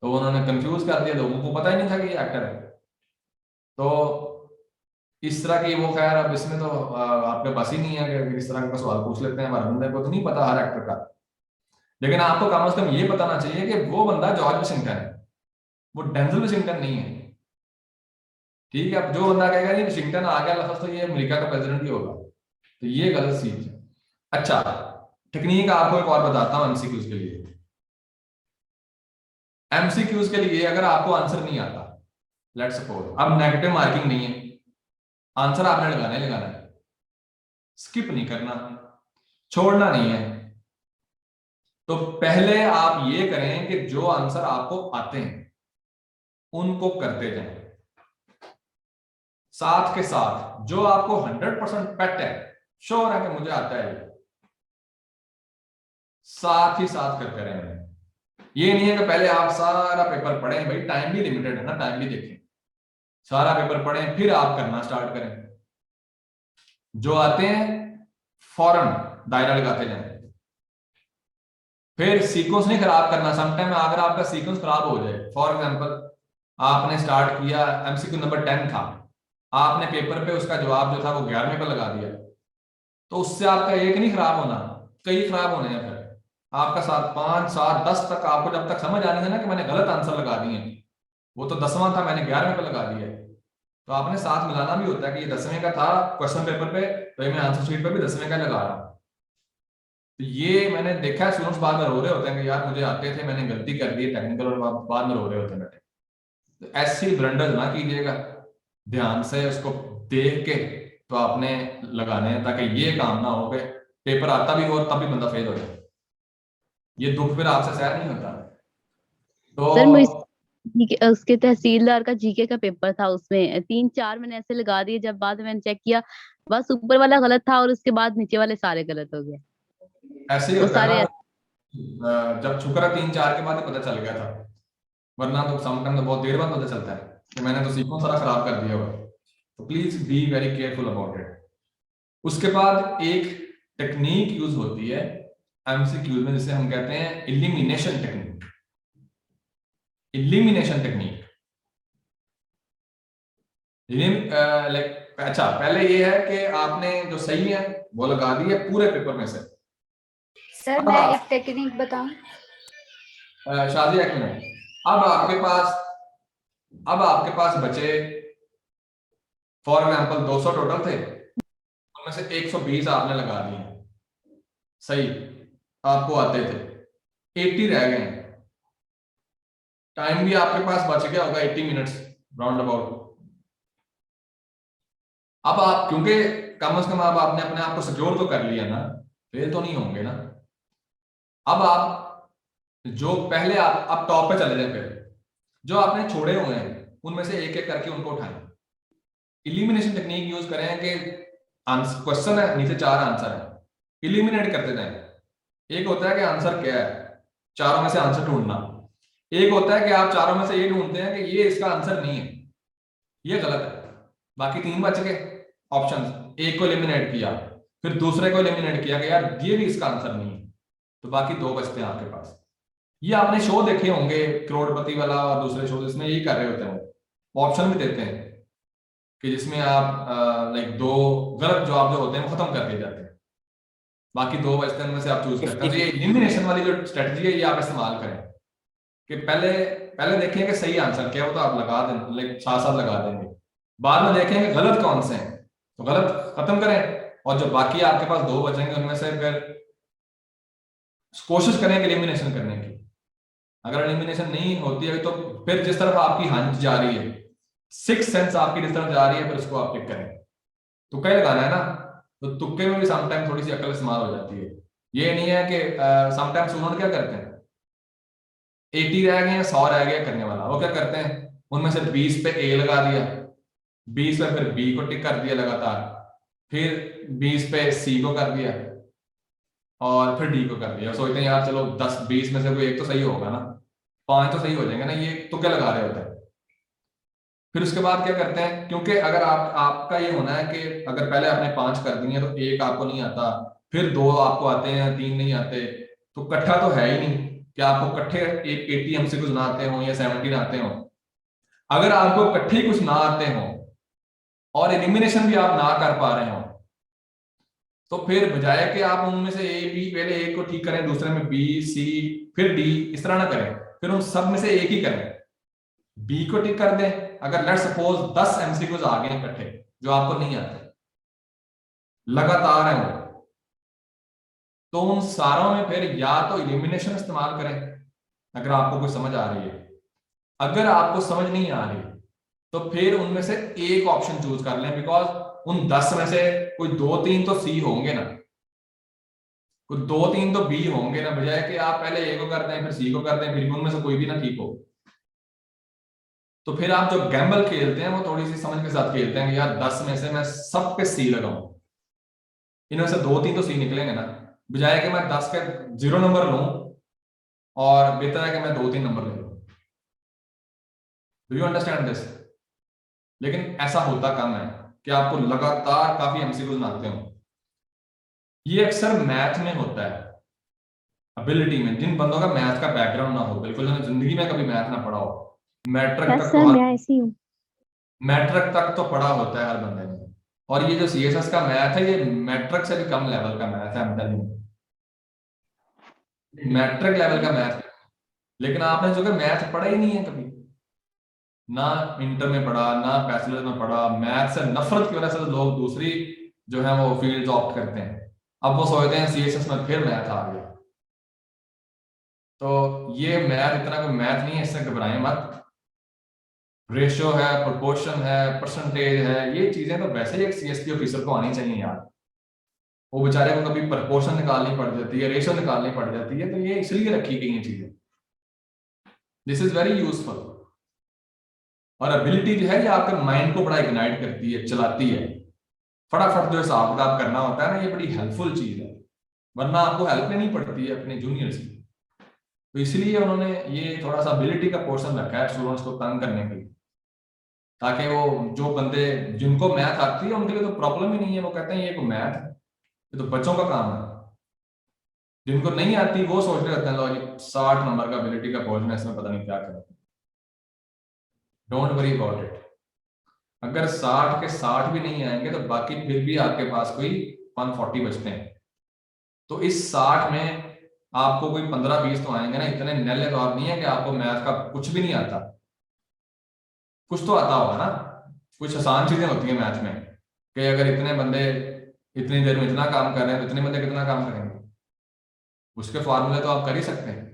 तो उन्होंने कंफ्यूज कर दिया, लोगों को पता ही नहीं था कि ये एक्टर है। तो इस तरह की वो, खैर अब इसमें तो आपके पास ही नहीं है कि इस तरह का सवाल पूछ लेते हैं, हमारे बंदे को तो नहीं पता हर एक्टर का, लेकिन आपको कम से कम ये बताना चाहिए कि वो बंदा जॉर्ज वाशिंगटन है, वो डेंजल वाशिंगटन नहीं है, ठीक है। अब जो बंदा कहेगा नहीं वाशिंगटन आ गया लफ्ज तो ये अमेरिका का प्रेसिडेंट ही होगा, तो ये गलत चीज है। अच्छा, टेक्निक आपको एक और बताता हूँ MCQs के लिए। MCQs के लिए अगर आपको आंसर नहीं आता, लेट्स सपोज अब नेगेटिव मार्किंग नहीं है, आंसर आपने लगाना है, स्किप नहीं करना, छोड़ना नहीं है, तो पहले आप ये करें कि जो आंसर आपको आते हैं उनको करते जाएं, साथ के साथ जो आपको 100% पेट है, श्योर है कि मुझे आता है, साथ ही साथ करते रहें। ये नहीं है कि पहले आप सारा पेपर पढ़ें, भाई टाइम भी लिमिटेड है ना, टाइम भी देखें, सारा पेपर पढ़ें फिर आप करना स्टार्ट करें, जो आते हैं फौरन दायरा लगाते जाएं, फिर सीक्वेंस नहीं खराब करना। समटाइम अगर आपका सीक्वेंस खराब हो जाए, फॉर एग्जांपल आपने स्टार्ट किया, MCQ नंबर 10 था, आपने पेपर पे उसका जवाब जो था वो 11वें पे लगा दिया, तो उससे आपका एक नहीं खराब होना, कई खराब होने हैं, फिर आपका 7, 5, 7, 10 तक आपको जब तक समझ आनी है ना कि मैंने गलत आंसर लगा दिए, वो तो 10वां था मैंने 11वें पे लगा दिया, तो आपने साथ मिलाना भी होता है कि ये 10वें का था क्वेश्चन पेपर पे, तो मैं आंसर शीट पे भी 10वें का लगा रहा हूं। तो ये मैंने देखा है, स्टूडेंट्स बाद में रो रहे होते हैं कि यार मुझे आते थे, मैंने गलती कर दी टेक्निकल, और बाद में रो रहे होते हैं बेटे। तो ऐसी ब्लंडर ना कीजिएगा, ध्यान से उसको देख के तो आपने लगाने हैं, ताकि ये काम ना हो कि पेपर आता भी हो और तब भी बंदा फेल हो जाए, ये दुख फिर आपसे सहन नहीं होता। तो सर उसके तहसीलदार का जीके का पेपर था, उसमें 3-4 मैंने ऐसे लगा दिए, जब बाद में मैंने चेक किया बस ऊपर वाला गलत था और उसके बाद नीचे वाले सारे गलत हो गए। ऐसे ही होता है ना, जब शुक्र 3-4 के बाद ही पता चल गया था, वरना तो समटाइम तो बहुत देर बाद पता चलता है कि मैंने तो सीक्वेंस सारा खराब कर दिया हुआ। तो please be very careful about it. उसके बाद एक टेक्निक यूज होती है MCQ में, जिसे हम कहते हैं elimination technique. Elimination technique like, अच्छा पहले ये है कि आपने जो सही है वो लगा दी है पूरे पेपर में से, सर मैं एक टेक्निक बताऊं? शादी एक मिनट। अब आपके पास बचे फॉर एग्जाम्पल 200 टोटल थे, उनमें से 120 आपने लगा दिए, सही आपको आते थे, 80 रह गए। टाइम भी आपके पास बच गया होगा 80 मिनट्स राउंड अबाउट। अब आप क्योंकि कम से कम अब आपने अपने आप को सिक्योर तो कर लिया ना, फेल तो नहीं होंगे ना। अब आप जो पहले आप टॉप पे चले जाए, फिर जो आपने छोड़े हुए हैं उनमें से एक एक करके उनको उठाएं। इलिमिनेशन टेक्निक यूज करें कि क्वेश्चन है, नीचे 4 आंसर है, इलिमिनेट करते जाएं। एक होता है कि आंसर क्या है, चारों में से आंसर ढूंढना। एक होता है कि आप चारों में से ये ढूंढते हैं कि ये इसका आंसर नहीं है, ये गलत है, बाकी 3 बच गए ऑप्शन। एक को एलिमिनेट किया, फिर दूसरे को एलिमिनेट किया कि यार ये भी इसका आंसर नहीं है, तो बाकी 2 बचते हैं आपके पास। ये आपने शो देखे होंगे करोड़पति वाला और दूसरे शो, जिसमें यही कर रहे होते हैं, वो ऑप्शन भी देते हैं कि जिसमें आप लाइक 2 गलत जवाब जो होते हैं वो खत्म कर दिए जाते हैं, बाकी 2 बचते हैं, उनमें से आप चूज करते हैं। तो ये एलिमिनेशन वाली जो स्ट्रेटजी है ये आप इस्तेमाल करें कि पहले देखें कि सही आंसर क्या हो, तो आप लगा दें, लाइक साथ साथ लगा देंगे। बाद में देखेंगे गलत कौन से हैं, तो गलत खत्म करें, और जो बाकी आपके पास 2 बचेंगे उनमें से फिर कोशिश करें एलिमिनेशन करने की। अगर एलिमिनेशन नहीं होती है तो फिर जिस तरफ आपकी हंच जा रही है, 6 सेंस आपकी जिस तरफ जा रही है, फिर उसको आप टिक करें। तुक्का ही लगाना है ना, तो तुक्के में भी समटाइम थोड़ी सी अकल इस्तेमाल हो जाती है। ये नहीं है कि समटाइम स्टूडेंट क्या करते हैं, 80 रह गए हैं, 100 रह गया करने वाला, वो क्या करते हैं, उनमें से 20 पे ए लगा दिया, 20 पे फिर बी को टिक कर दिया लगातार, फिर 20 पे सी को कर दिया, और फिर डी को कर दिया। सोचते हैं यार चलो 10-20 में से कोई एक तो सही होगा ना, 5 तो सही हो जाएंगे ना, ये तुक्के लगा रहे होते हैं। फिर उसके बाद क्या करते हैं, क्योंकि अगर आपका ये होना है कि अगर पहले आपने 5 कर दिए तो 1 आपको नहीं आता, फिर 2 आपको आते हैं, 3 नहीं आते, तो इकट्ठा तो है ही नहीं कि आपको इकट्ठे 80 एमसीक्यूज ना आते हो या 17 आते हो। अगर आपको इकट्ठे कुछ ना आते हो और एलिमिनेशन भी आप ना कर पा रहे हो, तो फिर बजाय कि आप उनमें से ए बी, पहले एक को ठीक करें, दूसरे में बी सी फिर डी, इस तरह ना करें, फिर उन सब में से एक ही करें, बी को टिक कर दें। अगर लेट्स सपोज 10 एमसीक्यूज आ गए इकट्ठे जो आपको नहीं आते, लगातार है वो, तो उन सारों में फिर या तो एलिमिनेशन इस्तेमाल करें अगर आपको कुछ समझ आ रही है। अगर आपको समझ नहीं आ रही तो फिर उनमें से एक ऑप्शन चूज कर लें, बिकॉज उन 10 में से कोई 2-3 तो सी होंगे ना, कोई 2-3 तो बी होंगे ना, बजाय कि आप पहले ए को कर दें फिर सी को कर दें, फिर उनमें से कोई भी ना ठीक हो। तो फिर आप जो गैम्बल खेलते हैं वो थोड़ी सी समझ के साथ खेलते हैं कि यार 10 में से मैं सब पे सी लगाऊं, इनमें से 2-3 तो सी निकलेंगे ना, बजाय कि मैं 10 के 0 नंबर लूं, और बेहतर है कि मैं 2-3 नंबर ले लूं। Do you understand this? लेकिन ऐसा होता कम है कि आपको लगातार काफी एमसीक्यूज आते हो। ये अक्सर मैथ में होता है, एबिलिटी में। जिन बंदों का मैथ का बैकग्राउंड ना हो, बिल्कुल जिंदगी में कभी मैथ ना पढ़ा हो, मैट्रिक तक तो पढ़ा होता है हर बंदे ने। और ये जो सीएसएस का मैथ है, ये मैट्रिक से भी कम लेवल का मैथ है, मैट्रिक लेवल का मैथ। लेकिन आपने जो कि मैथ पढ़ा ही नहीं है कभी, ना इंटर में पढ़ा, ना बैचलर में पढ़ा, मैथ से नफरत की वजह से लोग दूसरी जो है वो फील्ड ऑप्ट करते हैं। अब वो सोचते हैं सीएसएस में फिर मैथ आ गया। तो ये मैथ इतना कोई मैथ नहीं है, इससे घबराएं मत। रेशियो है, प्रोपोर्शन है, परसेंटेज है, ये चीजें तो वैसे ही एक सीएसपी ऑफिसर को आनी चाहिए यार। वो बेचारे को कभी प्रोपोर्शन निकालनी पड़ जाती है, रेशियो निकालनी पड़ जाती है, तो ये इसलिए रखी गई है चीजें। This is very useful. और एबिलिटी जो है ये आपके माइंड को बड़ा इग्नाइट करती है, चलाती है। फटाफट जो हिसाब किताब करना होता है ना, ये बड़ी हेल्पफुल चीज है, वरना आपको हेल्प लेनी पड़ती है अपने जूनियर्स की। तो इसलिए उन्होंने ये थोड़ा सा एबिलिटी का पोर्शन रखा है स्टूडेंट्स को तंग करने के लिए, ताकि वो जो बंदे जिनको मैथ आती है उनके लिए तो प्रॉब्लम ही नहीं है, वो कहते हैं ये को मैथ है, ये तो बच्चों का काम है। जिनको नहीं आती वो सोच रहे होते हैं लो जी 60 नंबर का एबिलिटी का पोर्शन है, इसमें पता नहीं क्या करें। Don't worry about it. अगर 60 के 60 भी नहीं आएंगे तो बाकी फिर भी आपके पास कोई 140 बचते हैं। तो इस 60 में आपको कोई 15-20 तो आएंगे ना, इतने नल्ले तो आप नहीं है कि आपको मैथ का कुछ भी नहीं आता। कुछ तो आता होगा ना, कुछ आसान चीजें होती हैं मैथ में कि अगर इतने बंदे इतनी देर में इतना काम कर रहे हैं तो इतने बंदे कितना काम करेंगे, उसके फॉर्मूले तो आप कर ही सकते हैं।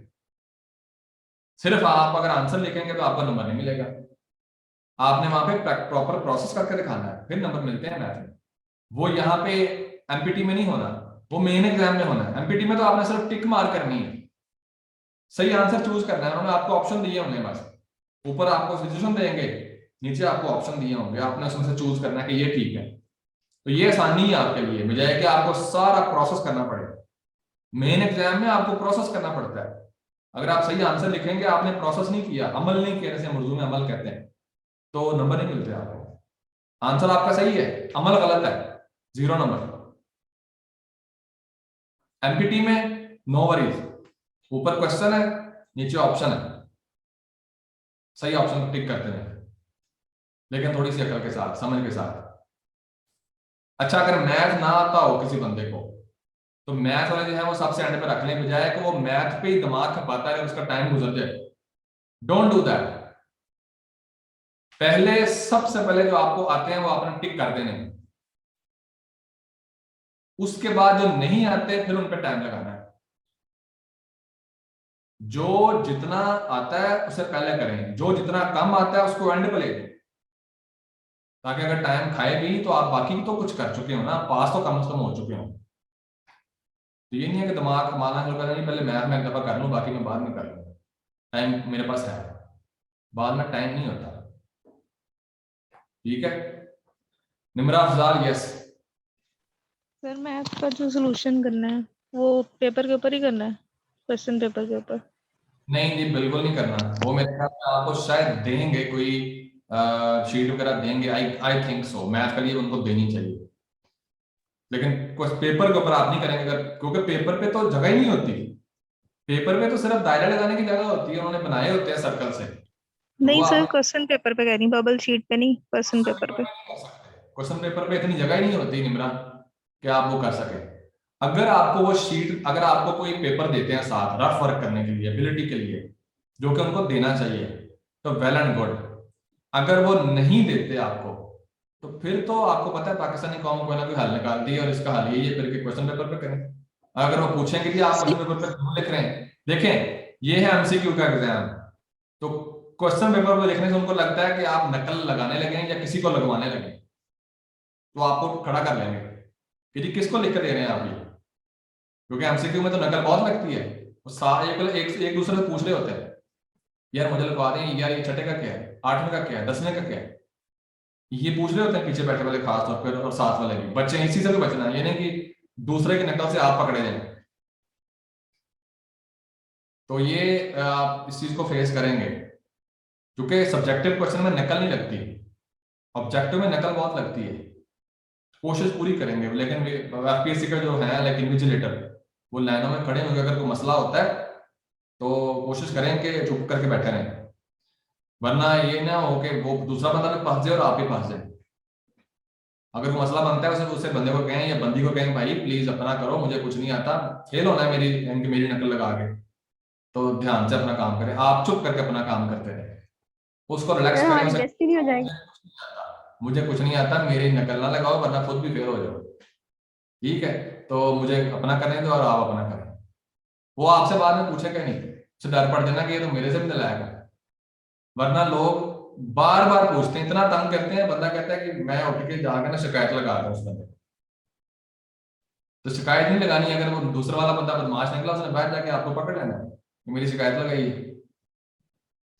सिर्फ आप अगर आंसर लिखेंगे तो आपको नंबर नहीं मिलेगा, आपने वहां पे प्रॉपर प्रोसेस करके दिखाना है, फिर नंबर मिलते हैं मैथ में। वो यहाँ पे एमपीटी में नहीं होना, वो मेन एग्जाम में होना है। एमपीटी में तो आपने सिर्फ टिक मार करनी है, सही आंसर चूज करना है। उन्होंने आपको ऑप्शन दिए होंगे, बस ऊपर आपको सजेशन देंगे, नीचे आपको ऑप्शन दिए होंगे, आपने उसमें से चूज करना है कि ये ठीक है। तो ये आसानी है आपके लिए, बजाय कि आपको सारा प्रोसेस करना पड़े। मेन एग्जाम में आपको प्रोसेस करना पड़ता है। अगर आप सही आंसर लिखेंगे, आपने प्रोसेस नहीं किया, अमल नहीं किया, जैसे उर्दू में अमल कहते हैं, तो नंबर नहीं मिलते आपको। आंसर आपका सही है, अमल गलत है, 0 नंबर। एमपीटी में नो वरीज, ऊपर क्वेश्चन है, नीचे ऑप्शन है, सही ऑप्शन को टिक करते हैं, लेकिन थोड़ी सी अकल के साथ, समझ के साथ। अच्छा, अगर मैथ ना आता हो किसी बंदे को, तो मैथ वाले जो है वो सबसे एंड पे रख लें, बजाय कि वो मैथ पे ही दिमाग खपाता है, उसका टाइम गुजर जाए। Don't do that. पहले सबसे पहले जो आपको आते हैं वो आपने टिक कर देने, उसके बाद जो नहीं आते फिर उन पे टाइम लगाना है। जो जितना आता है उसे पहले करें, जो जितना कम आता है उसको एंड पे ले दें, ताकि अगर टाइम खाए भी तो आप बाकी तो कुछ कर चुके हो ना, पास तो कम से कम हो चुके हो। तो ये नहीं है कि दिमाग माना शुरू करना, नहीं पहले मैथ में एक दफा कर लूं, बाकी मैं बाद में कर लूंगा, टाइम मेरे पास है, बाद में टाइम नहीं होता। ठीक है, Nimra Afzal. Yes sir, math का जो सोल्यूशन करना है वो पेपर के ऊपर ही करना है, क्वेश्चन पेपर के ऊपर? नहीं जी, बिल्कुल नहीं करना। वो मेरे ख्याल में आपको शायद देंगे, कोई शीट वगैरह देंगे, आई थिंक सो, मैथ के लिए उनको देनी चाहिए, लेकिन पेपर के ऊपर आप नहीं करेंगे अगर, क्योंकि पेपर पे तो जगह ही नहीं होती। पेपर पे तो सिर्फ दायरा लगाने की जगह होती है, उन्होंने बनाए होते हैं सर्कल से। नहीं सर, क्वेश्चन पेपर पे कह रही, बबल शीट पे नहीं, क्वेश्चन पेपर पे। क्वेश्चन पेपर पे इतनी जगह ही नहीं होती निमरा कि आप वो कर सके। अगर आपको वो शीट, अगर आपको कोई पेपर देते हैं साथ रफ वर्क करने के लिए, एबिलिटी के लिए, जो कि उनको देना चाहिए, तो वेल एंड गुड। अगर वो नहीं देते आपको, तो फिर तो आपको पता है पाकिस्तानी कौम कोई ना कोई हल निकाल दी और इसका हल यही है, फिर क्वेश्चन पेपर पे करें। अगर वो पूछेंगे कि आप क्वेश्चन पेपर पे क्यों लिख रहे हैं, देखें ये है एमसीक्यू का एग्जाम, तो क्वेश्चन पेपर पे लिखने से उनको लगता है कि आप नकल लगाने लगे हैं या किसी को लगवाने लगे, तो आपको खड़ा कर लेंगे कि जी किसको लिख कर दे रहे हैं आप ये, क्योंकि एमसीक्यू में तो नकल बहुत लगती है। एक दूसरे से पूछ रहे होते हैं, यार मुझे लिखवा दें, यार ये छठे का क्या है, 8वें का क्या है, 10वें का क्या है, ये पूछ रहे होते हैं पीछे बैठे वाले, खास तौर पर, और साथ वाले भी बच्चे। इसी से भी बचना है, ये नहीं कि दूसरे की नकल से आप पकड़े जाए। तो ये आप इस चीज को फेस करेंगे, क्योंकि सब्जेक्टिव क्वेश्चन में नकल नहीं लगती, ऑब्जेक्टिव में नकल बहुत लगती है। कोशिश पूरी करेंगे, लेकिन एफपीएससी का जो है लाइक इन्विजिलेटर, वो लाइनों में खड़े होंगे, अगर कोई मसला होता है तो कोशिश करें कि चुप करके बैठे रहें, वरना ये ना हो कि वो दूसरा बंदा भी फंस जाए और आप भी फंस जाए। अगर कोई मसला बनता है उसे बंदे को कहें या बंदी को कहें, भाई प्लीज अपना करो, मुझे कुछ नहीं आता, फेल होना है मेरी नकल लगा के, तो ध्यान से अपना काम करें। आप चुप करके अपना काम करते रहे, उसको रिलैक्स करें, मुझे कुछ नहीं आता, मेरी नकल ना लगाओ वरना खुद भी फेल हो जाओ। ठीक है, तो मुझे अपना करने दो और आप अपना करें। वो आपसे बाद में पूछेगा नहीं, उसे डर पड़ जाना कि ये तो मेरे से भी दिलाएगा, वरना लोग बार बार पूछते हैं, इतना तंग करते हैं, बंदा कहता है कि मैं उठ के जाकर ना शिकायत लगा रहा हूं उस बंदे। तो शिकायत नहीं लगानी, अगर वो दूसरा वाला बंदा बदमाश निकला, उसने बाहर जाके आपको पकड़ लेना है, मेरी शिकायत लगाई,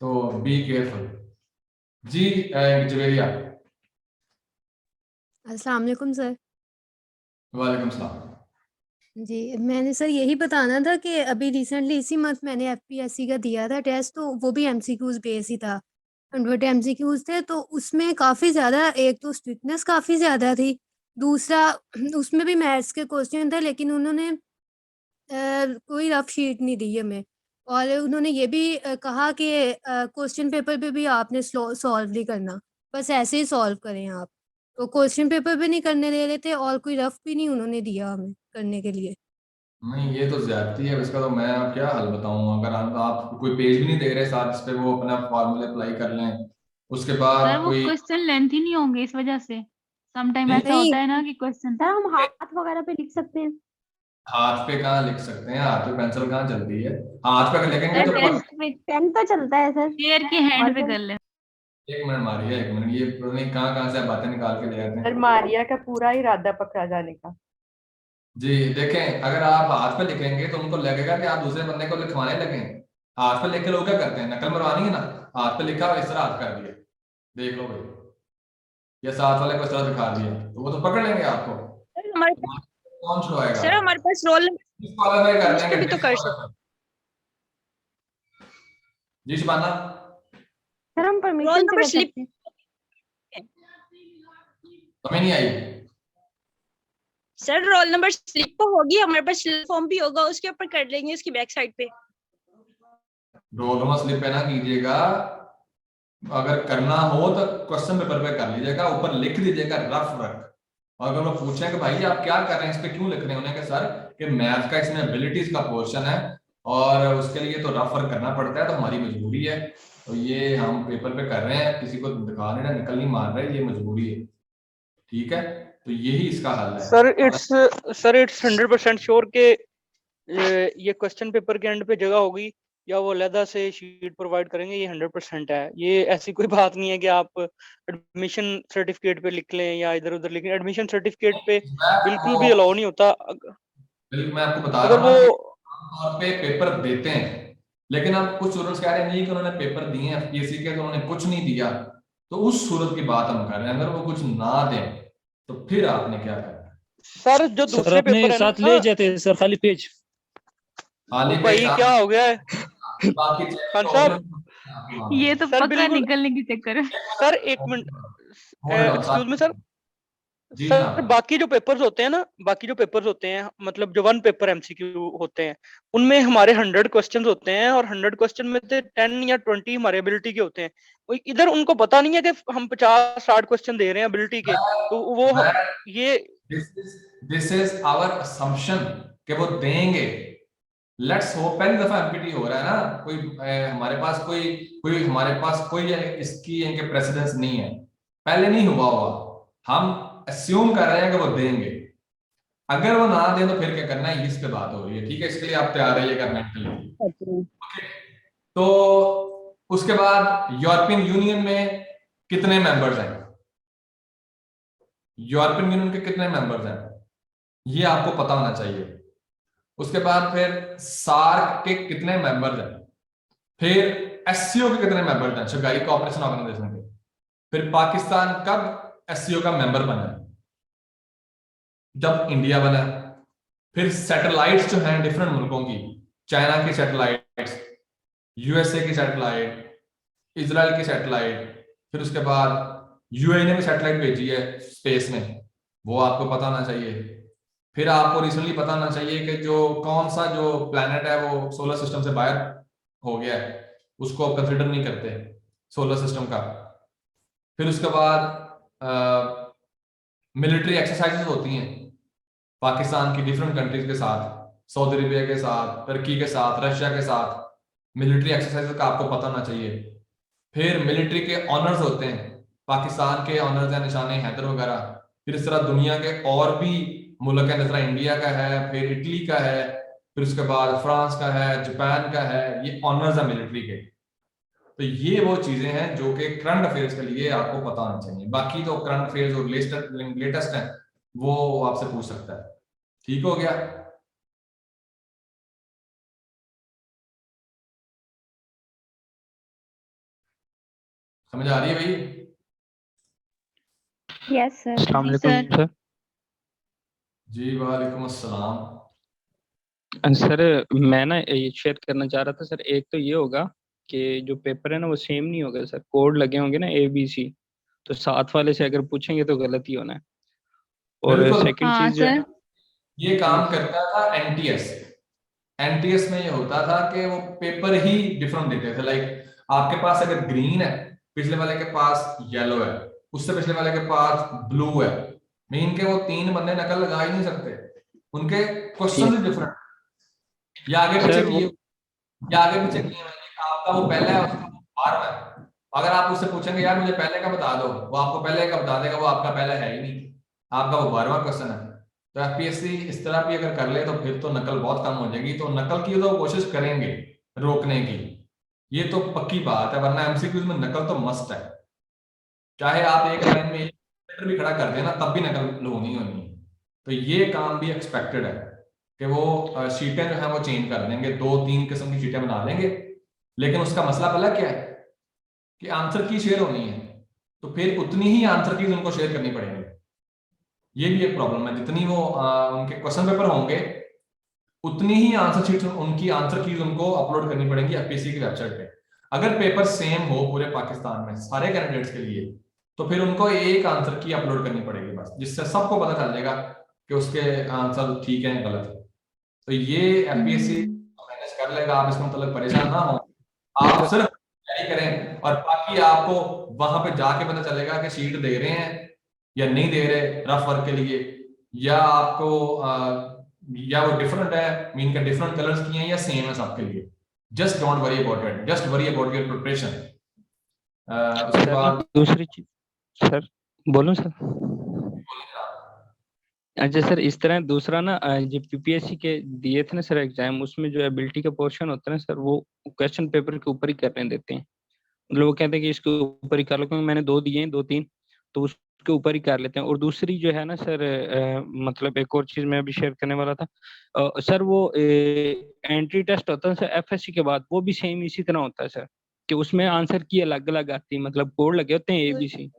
तो बी केयरफुल। जी जवेरिया। अस्सलाम वालेकुम सर। वालेकुम सलाम। जी, मैंने सर यही बताना था कि अभी रिसेंटली इसी मंथ मैंने एफपीएससी का दिया था टेस्ट, तो वो भी एमसीक्यूज बेस ही था, 100 एमसीक्यूज थे। तो उसमें काफ़ी ज़्यादा, एक तो स्ट्रिक्टनेस काफ़ी ज़्यादा थी, दूसरा उसमें भी मैथ्स के क्वेश्चन थे, लेकिन उन्होंने कोई रफ शीट नहीं दी हमें, और उन्होंने ये भी कहा कि क्वेश्चन पेपर पे भी आपने सॉल्व नहीं करना, बस ऐसे ही सॉल्व करें आप। तो क्वेश्चन पेपर भी नहीं करने दे रहे थे और कोई रफ भी नहीं उन्होंने दिया हमें करने के लिए। नहीं, ये तो ज्यादती है, इसका तो मैं अब क्या हल बताऊं। अगर आप कोई पेज भी नहीं दे रहे साथ, जिस पे वो अपना फॉर्मूले अप्लाई कर लें, उसके सर बाद वो कोई क्वेश्चन लेंथी नहीं होंगे इस वजह से, सम टाइम नहीं, ऐसा होता है ना कि क्वेश्चन सर हम हाथ वगैरह पे लिख सकते हैं। हाथ पे कहाँ लिख सकते हैं, हाथ पे पेंसिल कहाँ चलती है। हाथ पे अगर लिखेंगे सर तो टेस्ट पे पेन तो चलता है सर। शेयर के हैंड और पे क्या? कर ले। एक मिनट मारिए, एक मिनट, ये पता नहीं कहाँ से आप बातें निकाल के ले आते सर हैं। मारिया का पूरा इरादा पकड़ा जाने का। जी देखें, अगर आप हाथ पे लिखेंगे तो उनको लगेगा कि आप दूसरे बंदे को लिखवाने लगे। हाथ पे लिख के लोग क्या करते हैं, नकल मरवानी है ना, हाथ पे लिखा और इस तरह हाथ कर दिया, देख लो भाई, या साथ वाले को इस तरह दिखा दिया, तो वो तो पकड़ लेंगे आपको। सर हमारे पास कौन छुड़वाएगा? सर हमारे पास रोल डिस्क्वालीफाई कर उसके देंगे, भी तो कर सकते। जी शबाना, सर हम रोल परमिशन से नंबर कर स्लिप सकते हैं। हमें नहीं आई। सर रोल नंबर स्लिप तो होगी, हमारे पास फॉर्म भी होगा, उसके ऊपर कर लेंगे उसकी बैक साइड पे। रोल नंबर स्लिप पे ना कीजिएगा, अगर करना हो तो क्वेश्चन पेपर पे कर लीजिएगा, ऊपर लिख दीजिएगा रफ रख। और अगर वो पूछें कि भाई आप क्या कर रहे हैं, इस पे क्यों लिख रहे हैं, उन्हें कि सर कि मैथ का इसमें एबिलिटीज का पोर्शन है और उसके लिए तो रफ वर्क करना पड़ता है, तो हमारी मजबूरी है, तो ये हम पेपर पे कर रहे हैं, किसी को दिखा नहीं रहे, निकल नहीं मार रहे, ये मजबूरी है, ठीक है। तो यही इसका हल है। सर इट्स 100% श्योर के ये क्वेश्चन पेपर के एंड पे जगह होगी या वो अलहदा से शीट प्रोवाइड करेंगे, ये 100% है। ये ऐसी कोई बात नहीं है कि आप एडमिशन सर्टिफिकेट पे लिख लें या इधर उधर लिख लें। एडमिशन सर्टिफिकेट पे बिल्कुल भी अलाउ नहीं होता। बिल्कुल, मैं आपको बता रहा हूँ आमतौर पे पेपर देते हैं, लेकिन अब कुछ स्टूडेंट्स कह रहे हैं नहीं कि उन्होंने पेपर दिए हैं एफपीएससी के तो उन्होंने कुछ नहीं दिया, तो उस सूरत की बात हम कर रहे हैं। अगर वो कुछ ना दें तो फिर आपने क्या करना है? सर जो दूसरे पेपर है साथ ले जाते हैं सर, खाली पेज भाई क्या हो गया है बाकी सर, ये तो सर पक्का निकलने की चक्कर है। सर एक minute, excuse me sir, sir बाकी जो पेपर्स होते हैं ना, बाकी जो पेपर्स होते हैं मतलब जो 1 पेपर एमसीक्यू होते हैं, उनमें हमारे 100 क्वेश्चंस होते हैं और 100 क्वेश्चन में से 10 या 20 हमारे एबिलिटी के होते हैं। इधर उनको पता नहीं है कि हम 50-60 क्वेश्चन दे रहे हैं एबिलिटी के, तो वो ये दिस इज आवर असम्पशन कि वो देंगे। लेट्स होप, पहली दफा एमपीटी हो रहा है ना, कोई हमारे पास कोई इसकी इनके प्रेसिडेंस नहीं है, पहले नहीं हुआ, हम अस्यूम कर रहे हैं कि वो देंगे। अगर वो ना दें तो फिर क्या करना है, इस पे बात हो रही है, ठीक है। इसके लिए आप तैयार रहिएगा मेंटली। तो उसके बाद यूरोपियन यूनियन में कितने मेंबर्स हैं, यूरोपियन यूनियन के कितने मेंबर्स हैं, ये आपको पता होना चाहिए। उसके बाद फिर सार्क के कितने मेंबर्स हैं, फिर एससीओ के कितने मेंबर्स हैं, शंघाई कोऑपरेशन ऑर्गेनाइजेशन के, फिर पाकिस्तान कब एससीओ का मेंबर बना, जब इंडिया बना। फिर सैटेलाइट्स जो हैं डिफरेंट मुल्कों की, चाइना की सैटेलाइट्स, यूएसए की सैटेलाइट, इजराइल की सैटेलाइट, फिर उसके बाद यूएई ने भी सैटेलाइट भेजी है स्पेस में, वो आपको पता होना चाहिए। फिर आपको रिसेंटली पता होना चाहिए कि जो कौन सा जो प्लैनेट है वो सोलर सिस्टम से बाहर हो गया है, उसको आप कंसिडर नहीं करते सोलर सिस्टम का। फिर उसके बाद मिलिट्री एक्सरसाइजेस होती हैं पाकिस्तान की डिफरेंट कंट्रीज के साथ, सऊदी अरेबिया के साथ, तुर्की के साथ, रशिया के साथ, मिलिट्री एक्सरसाइजेस का आपको पता होना चाहिए। फिर मिलिट्री के ऑनर्स होते हैं, पाकिस्तान के ऑनर्स हैं, निशाने हैदर वगैरह। फिर इस तरह दुनिया के और भी मुल्क है, जिस तरह इंडिया का है, फिर इटली का है, फिर उसके बाद फ्रांस का है, जापान का है, ये ऑनर्स है मिलिट्री के। तो ये वो चीजें हैं जो कि करंट अफेयर्स के लिए आपको पता होना चाहिए। बाकी तो करंट अफेयर्स और लेटेस्ट हैं वो आपसे पूछ सकता है। ठीक हो गया? समझ आ रही है भाई? Yes sir. अस्सलाम वालेकुम सर। जी वालेकुम अस्सलाम। सर मैं ना ये शेयर करना चाह रहा था सर, एक तो ये होगा कि जो पेपर है ना वो सेम नहीं होगा सर, कोड लगे होंगे ना ABC, तो साथ वाले से अगर पूछेंगे तो गलत ही होना है। और सेकंड चीज जो है ये काम करता था एनटीएस में ये होता था कि वो पेपर ही डिफरेंट देते थे। लाइक आपके पास अगर ग्रीन है, पिछले वाले के पास येलो है, उससे पिछले वाले के पास ब्लू है, मीन के वो 3 बंदे नकल लगा ही नहीं सकते, उनके क्वेश्चन भी डिफरेंट। या आगे पीछे सर वो किए, या आगे पीछे किए आपका वो पहला है उसका वो 12वां है। अगर आप उससे पूछेंगे यार मुझे पहले का बता दो, वो आपको पहले का बता देगा, वो आपका पहला है ही नहीं, आपका वो 12वां क्वेश्चन है। तो एफपीएससी इस तरह भी अगर कर ले तो फिर तो नकल बहुत कम हो जाएगी। तो नकल की तो कोशिश करेंगे रोकने की, ये तो पक्की बात है, वरना एमसीक्यूज में नकल तो मस्ट है। चाहे आप एक लाइन में एक भी खड़ा कर देना तब भी नकल होनी होनी है। तो ये काम भी एक्सपेक्टेड है कि वो शीटें जो है वो चेंज कर देंगे, 2-3 किस्म की शीटें बना लेंगे। लेकिन उसका मसला पहला क्या है कि आंसर की शेयर होनी है, तो फिर उतनी ही आंसर कीज उनको शेयर करनी पड़ेगी। ये भी एक प्रॉब्लम है, जितनी वो उनके क्वेश्चन पेपर होंगे उतनी ही आंसर शीट उनकी आंसर कीज उनको अपलोड करनी पड़ेगी एफपीएससी की वेबसाइट पे। अगर पेपर सेम हो पूरे पाकिस्तान में सारे कैंडिडेट्स के लिए, तो फिर उनको एक आंसर की अपलोड करनी पड़ेगी बस, जिससे सबको पता चल जाएगा कि उसके आंसर ठीक है या गलत है। तो ये एफपीएससी मैनेज कर लेगा, आप इसमें मतलब परेशान ना हो, आप सिर्फ तैयारी करें और बाकी आपको वहां पे जाके पता चलेगा कि शीट दे रहे हैं या नहीं दे रहे रफ वर्क के लिए, या आपको या वो डिफरेंट है, मीन का डिफरेंट कलर्स किए हैं या सेम है सबके लिए। Just don't worry about it, just worry about your preparation. उसके बाद दूसरी चीज सर, बोलूं सर? अच्छा सर, इस तरह दूसरा ना, जो पीपीएससी के दिए थे ना सर एग्जाम, उसमें जो एबिलिटी का पोर्शन होता है ना सर, वो क्वेश्चन पेपर के ऊपर ही करने देते हैं। मतलब वो कहते हैं कि इसके ऊपर ही कर लो, क्योंकि मैंने 2 दिए हैं, 2-3, तो उसके ऊपर ही कर लेते हैं। और दूसरी जो है ना सर, मतलब एक और चीज मैं अभी शेयर करने वाला था सर, वो एंट्री टेस्ट होता है सर एफएससी के बाद, वो भी सेम इसी तरह होता है सर, कि उसमें आंसर की अलग अलग आती है, मतलब कोड लगे होते हैं ABC,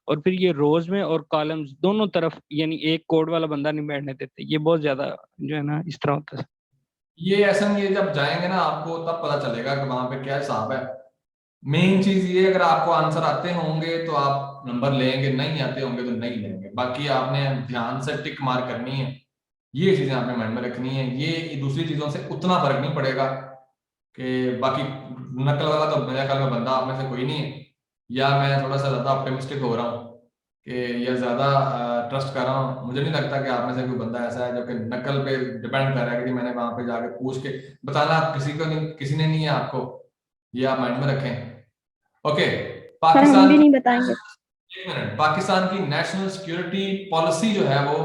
और फिर ये रोज में और कॉलम्स दोनों तरफ, यानी एक कोड वाला बंदा नहीं बैठने देते। ये बहुत ज्यादा जो है ना इस तरह होता है। ये ऐसा नहीं है, जब जाएंगे ना आपको तब पता चलेगा कि वहां पे क्या हिसाब है। मेन चीज ये, अगर आपको आंसर आते होंगे तो आप नंबर लेंगे, नहीं आते होंगे तो नहीं लेंगे। बाकी आपने ध्यान से टिक मार करनी है, ये चीजें आपने माइंड में रखनी है। ये दूसरी चीजों से उतना फर्क नहीं पड़ेगा कि बाकी नकल वाला तो मेरे ख्याल में बंदा आप में से कोई नहीं है, या मैं थोड़ा सा ज्यादा ऑप्टिमिस्टिक हो रहा हूँ कि या ज्यादा ट्रस्ट कर रहा हूँ। मुझे नहीं लगता कि आप में से कोई बंदा ऐसा है जो कि नकल पे डिपेंड कर रहा है कि मैंने वहां पे जाके पूछ के बताना, किसी को नहीं, किसी ने नहीं है आपको, ये आप माइंड में रखें। ओके, पाकिस्तान भी नहीं बताएंगे। एक मिनट, पाकिस्तान की नेशनल सिक्योरिटी पॉलिसी जो है वो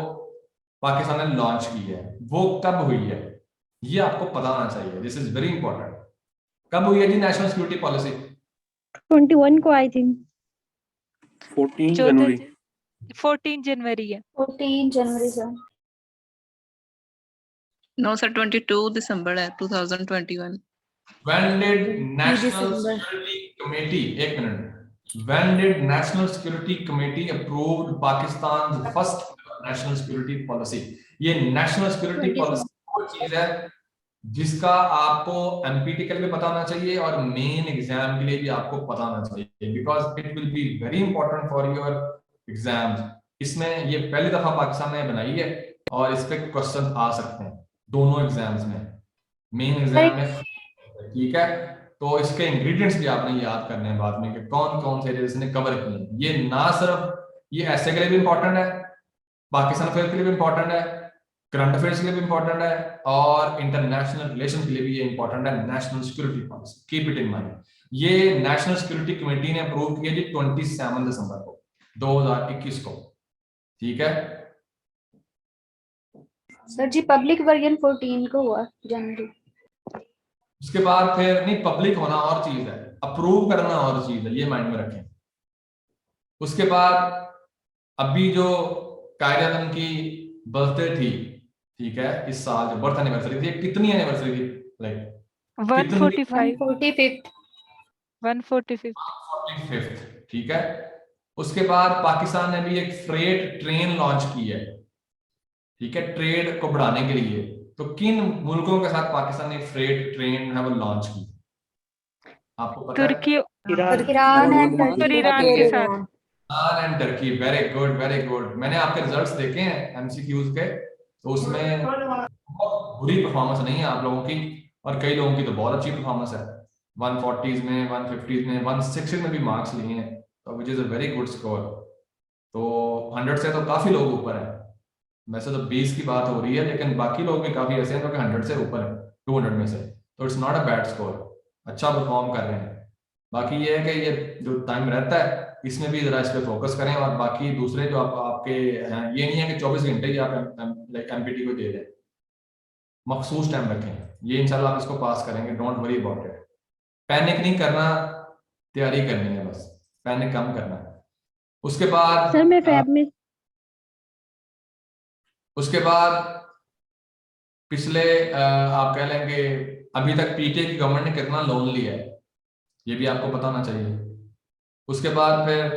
पाकिस्तान ने लॉन्च की है, वो कब हुई है ये आपको पता होना चाहिए। This is very important. कब हुई है जी नेशनल सिक्योरिटी पॉलिसी? 21 को आई थिंक 14 जनवरी 14 जनवरी है। 14 जनवरी सर। नो सर, 22 दिसंबर है 2021। When did National Security Committee, एक minute, when did National Security Committee approved Pakistan's first National Security Policy? ये National Security Policy वो चीज है जिसका आपको एमपीटी के लिए भी पता होना चाहिए और मेन एग्जाम के लिए भी आपको पता होना चाहिए, because it will be very important for your exams. इसमें ये पहली दफा पाकिस्तान ने बनाई है और इस पे क्वेश्चन आ सकते हैं दोनों एग्जाम्स में, मेन एग्जाम में, ठीक है। तो इसके इंग्रेडिएंट्स भी आपने याद करने हैं बाद में कि कौन कौन से एरियाज ने कवर किए हैं। ये ना सिर्फ ये ऐसे के लिए भी इंपॉर्टेंट है, पाकिस्तान अफेयर के लिए भी इंपॉर्टेंट है, करंट अफेयर्स के लिए भी इंपॉर्टेंट है, और इंटरनेशनल रिलेशन के लिए भी ये इंपॉर्टेंट है। National security policy, keep it in mind. ये नेशनल सिक्योरिटी कमेटी ने अप्रूव किया जी 27 दिसंबर को 2021 को, ठीक है सर जी। पब्लिक वर्जन 14 को हुआ जनवरी। उसके बाद फिर नहीं, पब्लिक होना और चीज है, अप्रूव करना और चीज है, ये माइंड में रखें। उसके बाद अभी जो कायदे की बर्थडे थी, ठीक है, इस साल जो बर्थ एनिवर्सरी थी, कितनी एनिवर्सरी थी? लाइक 145th, ठीक है। उसके बाद पाकिस्तान ने भी एक फ्रेट ट्रेन लॉन्च की है, ठीक है, ट्रेड को बढ़ाने के लिए। तो किन मुल्कों के साथ पाकिस्तान ने फ्रेट ट्रेन है वो लॉन्च की? आपको पता तुर्की, ईरान और ईरान के साथ। Iran and Turkey, very good very good. मैंने आपके रिजल्ट्स देखे हैं एमसीक्यूज के, तो उसमें बहुत बुरी परफॉर्मेंस नहीं है आप लोगों की, और कई लोगों की तो बहुत अच्छी परफॉर्मेंस है। 140s में, 150s में, 160s में भी मार्क्स लिए हैं, तो which is a very good score. तो 100 से तो काफी लोग ऊपर है। वैसे तो 20 की बात हो रही है, लेकिन बाकी लोग भी काफी ऐसे हैं जो कि 100 से ऊपर है, 200 में से, तो it's not a bad score, अच्छा परफॉर्म कर रहे हैं। बाकी ये है कि ये जो टाइम रहता है इसमें भी जरा इस पे फोकस करें, और बाकी दूसरे जो आपके हैं, ये नहीं है कि 24 घंटे ही आप एमपीटी को दे दें, मखसूस टाइम रखें, ये इंशाल्लाह आप इसको पास करेंगे, don't worry about it. Panic नहीं करना, तैयारी करनी है, बस पैनिक कम करना है। उसके बाद सर मैं फैब में उसके बाद पिछले आप कह लेंगे अभी तक पीटीए की गवर्नमेंट ने कितना लोन लिया है, ये भी आपको पता होना चाहिए। उसके बाद फिर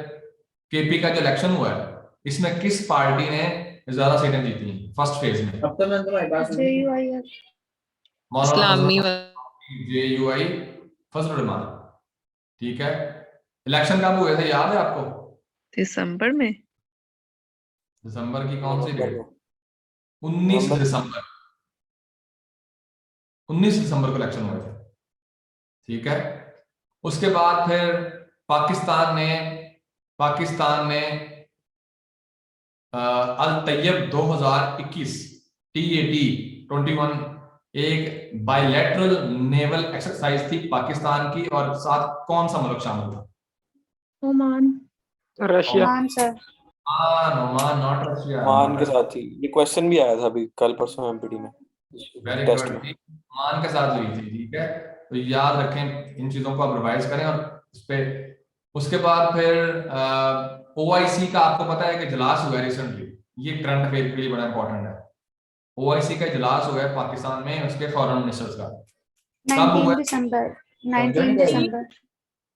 केपी का जो इलेक्शन हुआ है, इसमें किस पार्टी ने ज्यादा सीटें जीती हैं फर्स्ट फेज में? इस्लामी JUI फजल रहमान, ठीक है। इलेक्शन कब हुए थे याद है आपको? दिसंबर में। दिसंबर की कौन सी डेट? 19 दिसंबर, 19 दिसंबर को इलेक्शन हुए थे, ठीक है। उसके बाद फिर पाकिस्तान ने अल तैयब 2021 TAT-21 एक बायलैटरल नेवल एक्सरसाइज थी पाकिस्तान की, और साथ कौन सा मुल्क शामिल था? Oman. Russia. Oman sir. Oman, not Russia. Oman के साथ ही ये क्वेश्चन भी आया था अभी कल परसों एमपीटी में, वेरी टेस्ट गुड, में। ओमान के साथ हुई थी, ठीक है। तो याद रखें, इन चीजों को आप रिवाइज करें और उस पे। उसके बाद फिर OIC का आपको पता है कि इजलास हुआ है रिसेंटली, ये करंट अफेयर के लिए बड़ा इंपॉर्टेंट है। OIC का इजलास हुआ है पाकिस्तान में, उसके फॉरेन मिनिस्टर्स का। कब हुआ 19 दिसंबर 19 दिसंबर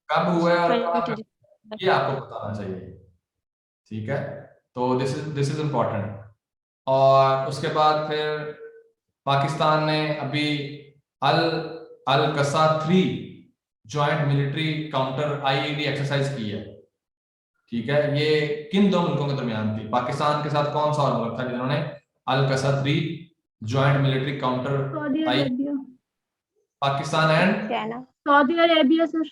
कब हुआ है और ये आपको बताना चाहिए, ठीक है। तो दिस इज इम्पोर्टेंट। और उसके बाद फिर पाकिस्तान ने अभी अल कसा 3 joint military counter IED exercise की है, ठीक है। ये किन दो मुल्कों के दरमियान थी? पाकिस्तान के साथ कौन सा और मुल्क था जिन्होंने अल कसा 3 joint military counter? Pakistan and China. Saudi Arabia sir.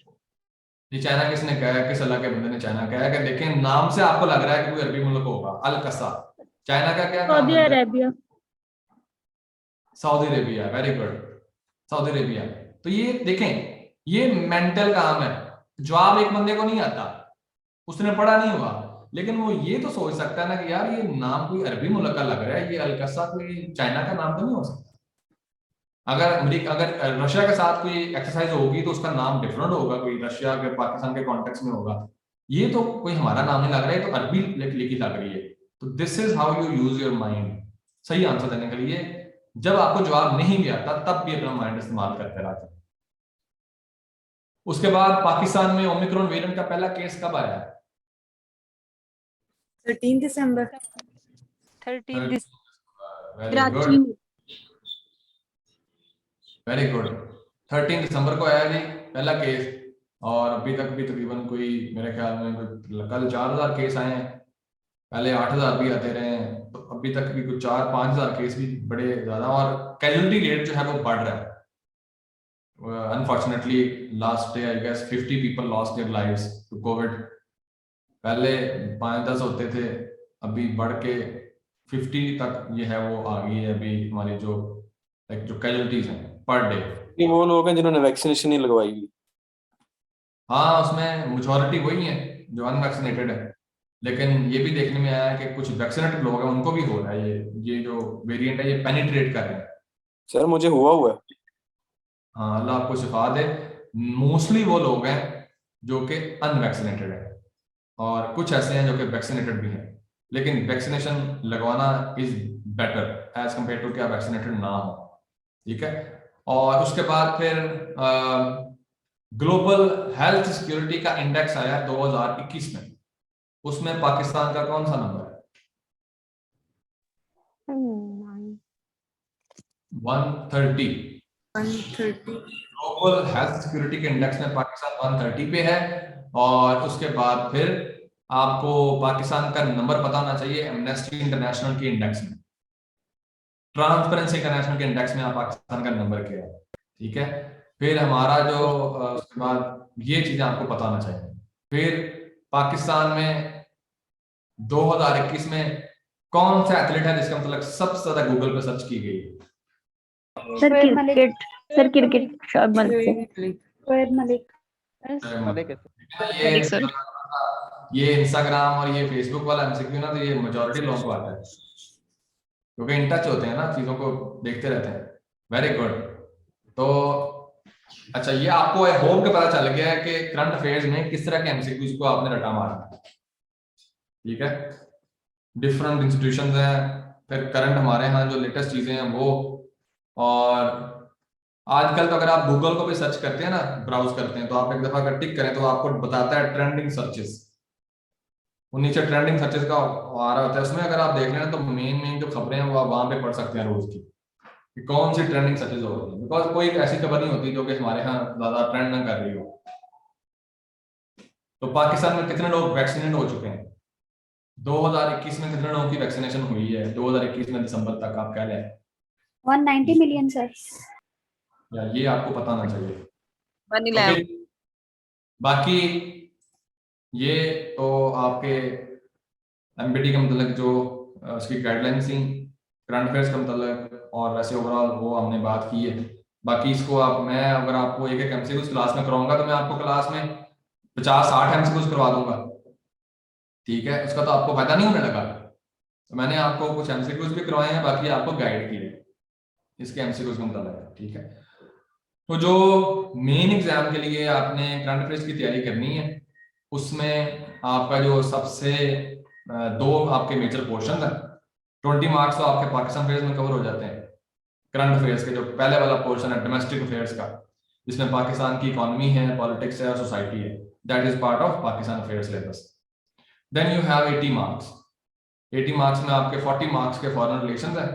ये चाइना किसने कहा है? किस अल्लाह के बंदे ने चाइना कहा है? कि देखें नाम से आपको लग रहा है कि कोई अरबी मुल्क होगा। अल कसा, चाइना का क्या नाम है? Arabia. Saudi Arabia, very good, Saudi Arabia. तो ये देखें, ये मेंटल काम है, जवाब एक बंदे को नहीं आता, उसने पढ़ा नहीं हुआ, लेकिन वो ये तो सोच सकता है ना कि यार ये नाम कोई अरबी मुल्क का लग रहा है, ये अलकसा कोई चाइना का नाम तो नहीं हो सकता। अगर रशिया के साथ कोई एक्सरसाइज होगी तो उसका नाम डिफरेंट होगा, कोई रशिया के पाकिस्तान के कॉन्टेक्स्ट में होगा। ये तो कोई हमारा नाम नहीं लग रहा है, तो अरबी लिखी लग रही है। तो this is how you use your mind, सही आंसर देने के लिए। जब आपको जवाब नहीं भी आता तब भी अपना माइंड इस्तेमाल करते रहते हैं। उसके बाद पाकिस्तान में ओमिक्रॉन वेरिएंट का पहला केस कब आया? 13 दिसंबर। 13 वेरी गुड, वेरी गुड। 13 दिसंबर को आया जी पहला केस, और अभी तक भी तकरीबन कोई मेरे ख्याल में कोई कल 4000 केस आए हैं, पहले 8000 भी आते रहे हैं, तो अभी तक भी कुछ 4-5 हजार केस भी बड़े ज्यादा, और कैजुअलिटी रेट जो है वो बढ़ रहा है। Unfortunately last day I guess 50 people lost their lives to COVID. पहले 5-10 होते थे, अभी बढ़ के 50 तक ये है वो आ गई है अभी हमारी जो कैजुअलिटीज हैं पर डे। ये वो लोग हैं जिन्होंने वैक्सीनेशन नहीं लगवाई हुई। हाँ, उसमें मेजॉरिटी वही है जो अनवैक्सीनेटेड है, लेकिन ये भी देखने में आया है कि कुछ वैक्सीनेटेड लोग हैं उनको भी हो रहा है, ये जो वेरिएंट है ये पेनिट्रेट कर रहे हैं। सर मुझे हुआ है। हाँ, अल्लाह आपको शिफा दे। मोस्टली वो लोग हैं जो कि अनवैक्सीनेटेड है, और कुछ ऐसे हैं जो कि वैक्सीनेटेड भी हैं, लेकिन वैक्सीनेशन लगवाना is better as compare to क्या वैक्सीनेटेड ना हो, ठीक है। और उसके बाद फिर ग्लोबल हेल्थ सिक्योरिटी का इंडेक्स आया 2021 में, उसमें पाकिस्तान का कौन सा नंबर है? 130। ग्लोबल हेल्थ सिक्योरिटी के इंडेक्स में पाकिस्तान 130 पे है। और उसके बाद फिर आपको पाकिस्तान का नंबर पता होना चाहिए एमनेस्टी इंटरनेशनल के इंडेक्स में, ट्रांसपेरेंसी इंटरनेशनल के इंडेक्स में आप पाकिस्तान का नंबर क्या है, ठीक है। फिर हमारा जो उसके बाद ये चीजें आपको पता होना चाहिए। फिर पाकिस्तान में 2021 में कौन सा एथलीट है जिसका मतलब सबसे ज्यादा गूगल पे सर्च की गई? Sir cricket. Sir cricket Shoaib Malik से। शोएब मलिक। ये सर। ये इंस्टाग्राम और ये फेसबुक वाला एमसीक्यू ना, तो ये मेजॉरिटी लोगों को आता है क्योंकि इन टच होते हैं ना, चीजों को देखते रहते हैं। Very good. तो अच्छा, ये आपको आई होप के पता चल गया है कि करंट अफेयर्स में किस तरह के एमसीक्यूज को आपने रटा मारना है। ठीक है, डिफरेंट इंस्टीट्यूशंस हैं, फिर करंट हमारे यहाँ जो लेटेस्ट चीजें हैं वो, और आजकल तो अगर आप गूगल को भी सर्च करते हैं ना, ब्राउज करते हैं, तो आप एक दफा अगर टिक करें तो आपको बताता है ट्रेंडिंग सर्चेस। वो नीचे ट्रेंडिंग सर्चेस का आ रहा होता है, उसमें अगर आप देख लें तो मेन जो खबरें हैं वो आप वहां पे पढ़ सकते हैं रोज की, कि कौन सी ट्रेंडिंग सर्चेस हो रही है। बिकॉज कोई ऐसी खबर नहीं होती जो कि हमारे यहाँ ज्यादा ट्रेंड ना कर रही हो। तो पाकिस्तान में कितने लोग वैक्सीनेट हो चुके हैं? 2021 में कितने लोगों की वैक्सीनेशन हुई है 2021 में दिसंबर तक, आप कह लें 190 मिलियन सर। या ये आपको पता ना चाहिए। 111। Okay? बाकी ये तो आपके एमपीटी के मतलब जो उसकी गाइडलाइंस थी करंट अफेयर्स का मतलब, और वैसे ओवरऑल वो हमने बात की है। बाकी इसको मैं अगर आपको एक एमसीक्यूज क्लास में कराऊंगा तो मैं आपको क्लास में 50-60 एमसीक्यूज करवा दूंगा। ठीक है, उसका तो आपको फायदा नहीं होने लगा। तो मैंने आपको कुछ एमसीक्यूज भी करवाए हैं, बाकी आपको गाइड किए इसके एमसीक्यूज का मतलब। ठीक है, तो जो मेन एग्जाम के लिए आपने करंट अफेयर्स की तैयारी करनी है, उसमें आपका जो सबसे दो आपके मेजर पोर्शन है, 20 मार्क्स तो आपके पाकिस्तान अफेयर्स में कवर हो जाते हैं। करंट अफेयर्स के जो पहले वाला पोर्शन है डोमेस्टिक अफेयर्स का, जिसमें पाकिस्तान की इकोनॉमी है, पॉलिटिक्स है और सोसाइटी है, that is part of Pakistan affairs syllabus. Then you have 80 marks. 80 marks में आपके 40 मार्क्स के फॉरेन रिलेशंस है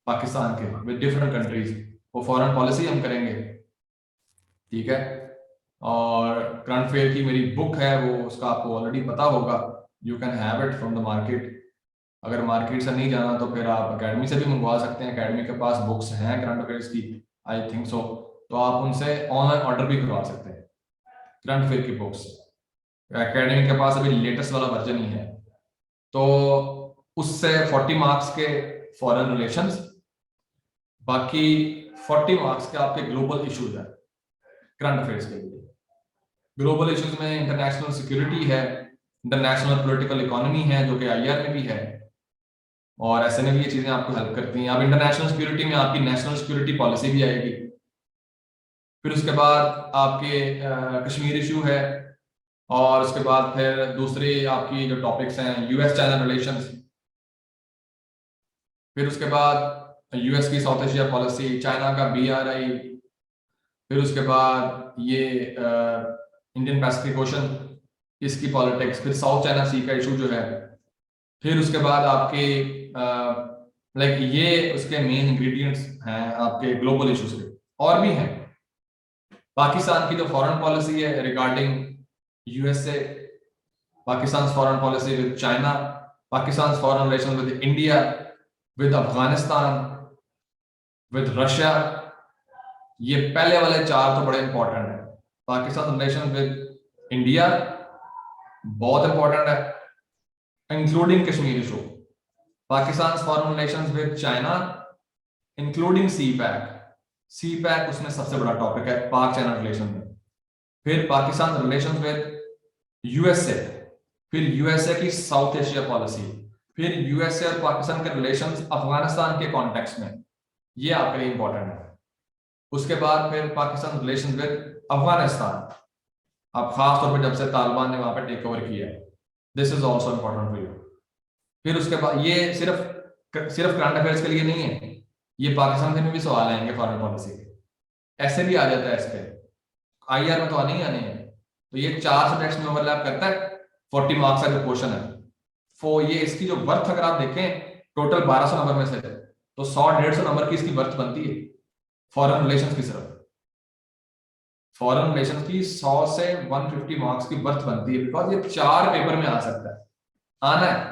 पाकिस्तान के विद डिफरेंट कंट्रीज, वो फॉरेन पॉलिसी हम करेंगे। ठीक है, और करंट अफेयर की मेरी बुक है वो, उसका आपको ऑलरेडी पता होगा, you can have it from the market. अगर मार्केट से नहीं जाना तो फिर आप एकेडमी से भी मंगवा सकते हैं, एकेडमी के पास बुक्स हैं करंट अफेयर्स की, आई थिंक सो, तो आप उनसे ऑनलाइन ऑर्डर भी करवा सकते हैं करंट अफेयर की बुक्स। एकेडमी के पास अभी लेटेस्ट वाला वर्जन ही है, तो उससे 40 मार्क्स के फॉरेन रिलेशंस, बाकी 40 मार्क्स के आपके ग्लोबल इश्यूज है करंट अफेयर्स के लिए। ग्लोबल इश्यूज में इंटरनेशनल सिक्योरिटी है, इंटरनेशनल पॉलिटिकल इकोनॉमी है जो कि आईआर में भी है, और ऐसे में भी ये चीजें आपको हेल्प करती हैं। अब इंटरनेशनल सिक्योरिटी में आपकी नेशनल सिक्योरिटी पॉलिसी भी आएगी। फिर उसके बाद आपके कश्मीर इशू है, और उसके बाद फिर दूसरी आपकी जो टॉपिक्स हैं यूएस चाइना रिलेशंस, फिर उसके बाद यूएस की साउथ एशिया पॉलिसी, चाइना का BRI, फिर उसके बाद ये इंडियन पैसिफिक ओशन इसकी पॉलिटिक्स, फिर साउथ चाइना सी का इशू जो है, फिर उसके बाद आपके लाइक ये उसके मेन इंग्रेडिएंट्स हैं आपके ग्लोबल इश्यूज के। और भी हैं पाकिस्तान की जो फॉरेन पॉलिसी है regarding USA, Pakistan foreign policy with China, Pakistan foreign relation with India, with Afghanistan, with Russia, ये पहले वाले 4 तो बड़े इंपॉर्टेंट है। पाकिस्तान रिलेशन विद इंडिया बहुत इंपॉर्टेंट है including Kashmir issue. Pakistan foreign relations with China including CPEC उसमें सबसे बड़ा टॉपिक है पाक चाइना रिलेशन में। फिर पाकिस्तान रिलेशंस विद यूएसए, फिर यूएसए की साउथ एशिया पॉलिसी, फिर यूएसए और पाकिस्तान के रिलेशंस अफगानिस्तान के कॉन्टेक्स्ट में, ये आपके लिए इंपॉर्टेंट है। उसके बाद फिर पाकिस्तान रिलेशंस विद अफगानिस्तान, अब खास तौर पे जब से तालिबान ने वहां पे टेक ओवर किया, this is also important for you. फिर उसके बाद ये सिर्फ करंट अफेयर्स के लिए नहीं है, ये पाकिस्तान में भी सवाल आएंगे फॉरेन पॉलिसी के, ऐसे भी आ जाता है इस पे, आईआर में तो आने ही आने हैं। तो ये 4 सब्जेक्ट्स में ओवरलैप करता है। 40 मार्क्स का जो क्वेश्चन है ये इसकी जो वर्थ अगर आप देखें टोटल 1200 नंबर में से, तो 100-150 नंबर की इसकी वर्थ बनती है फॉरेन रिलेशंस की। सिर्फ फॉरेन रिलेशंस की 100 से 150 मार्क्स की वर्थ बनती है, बिकॉज ये 4 पेपर में आ सकता है, आना है।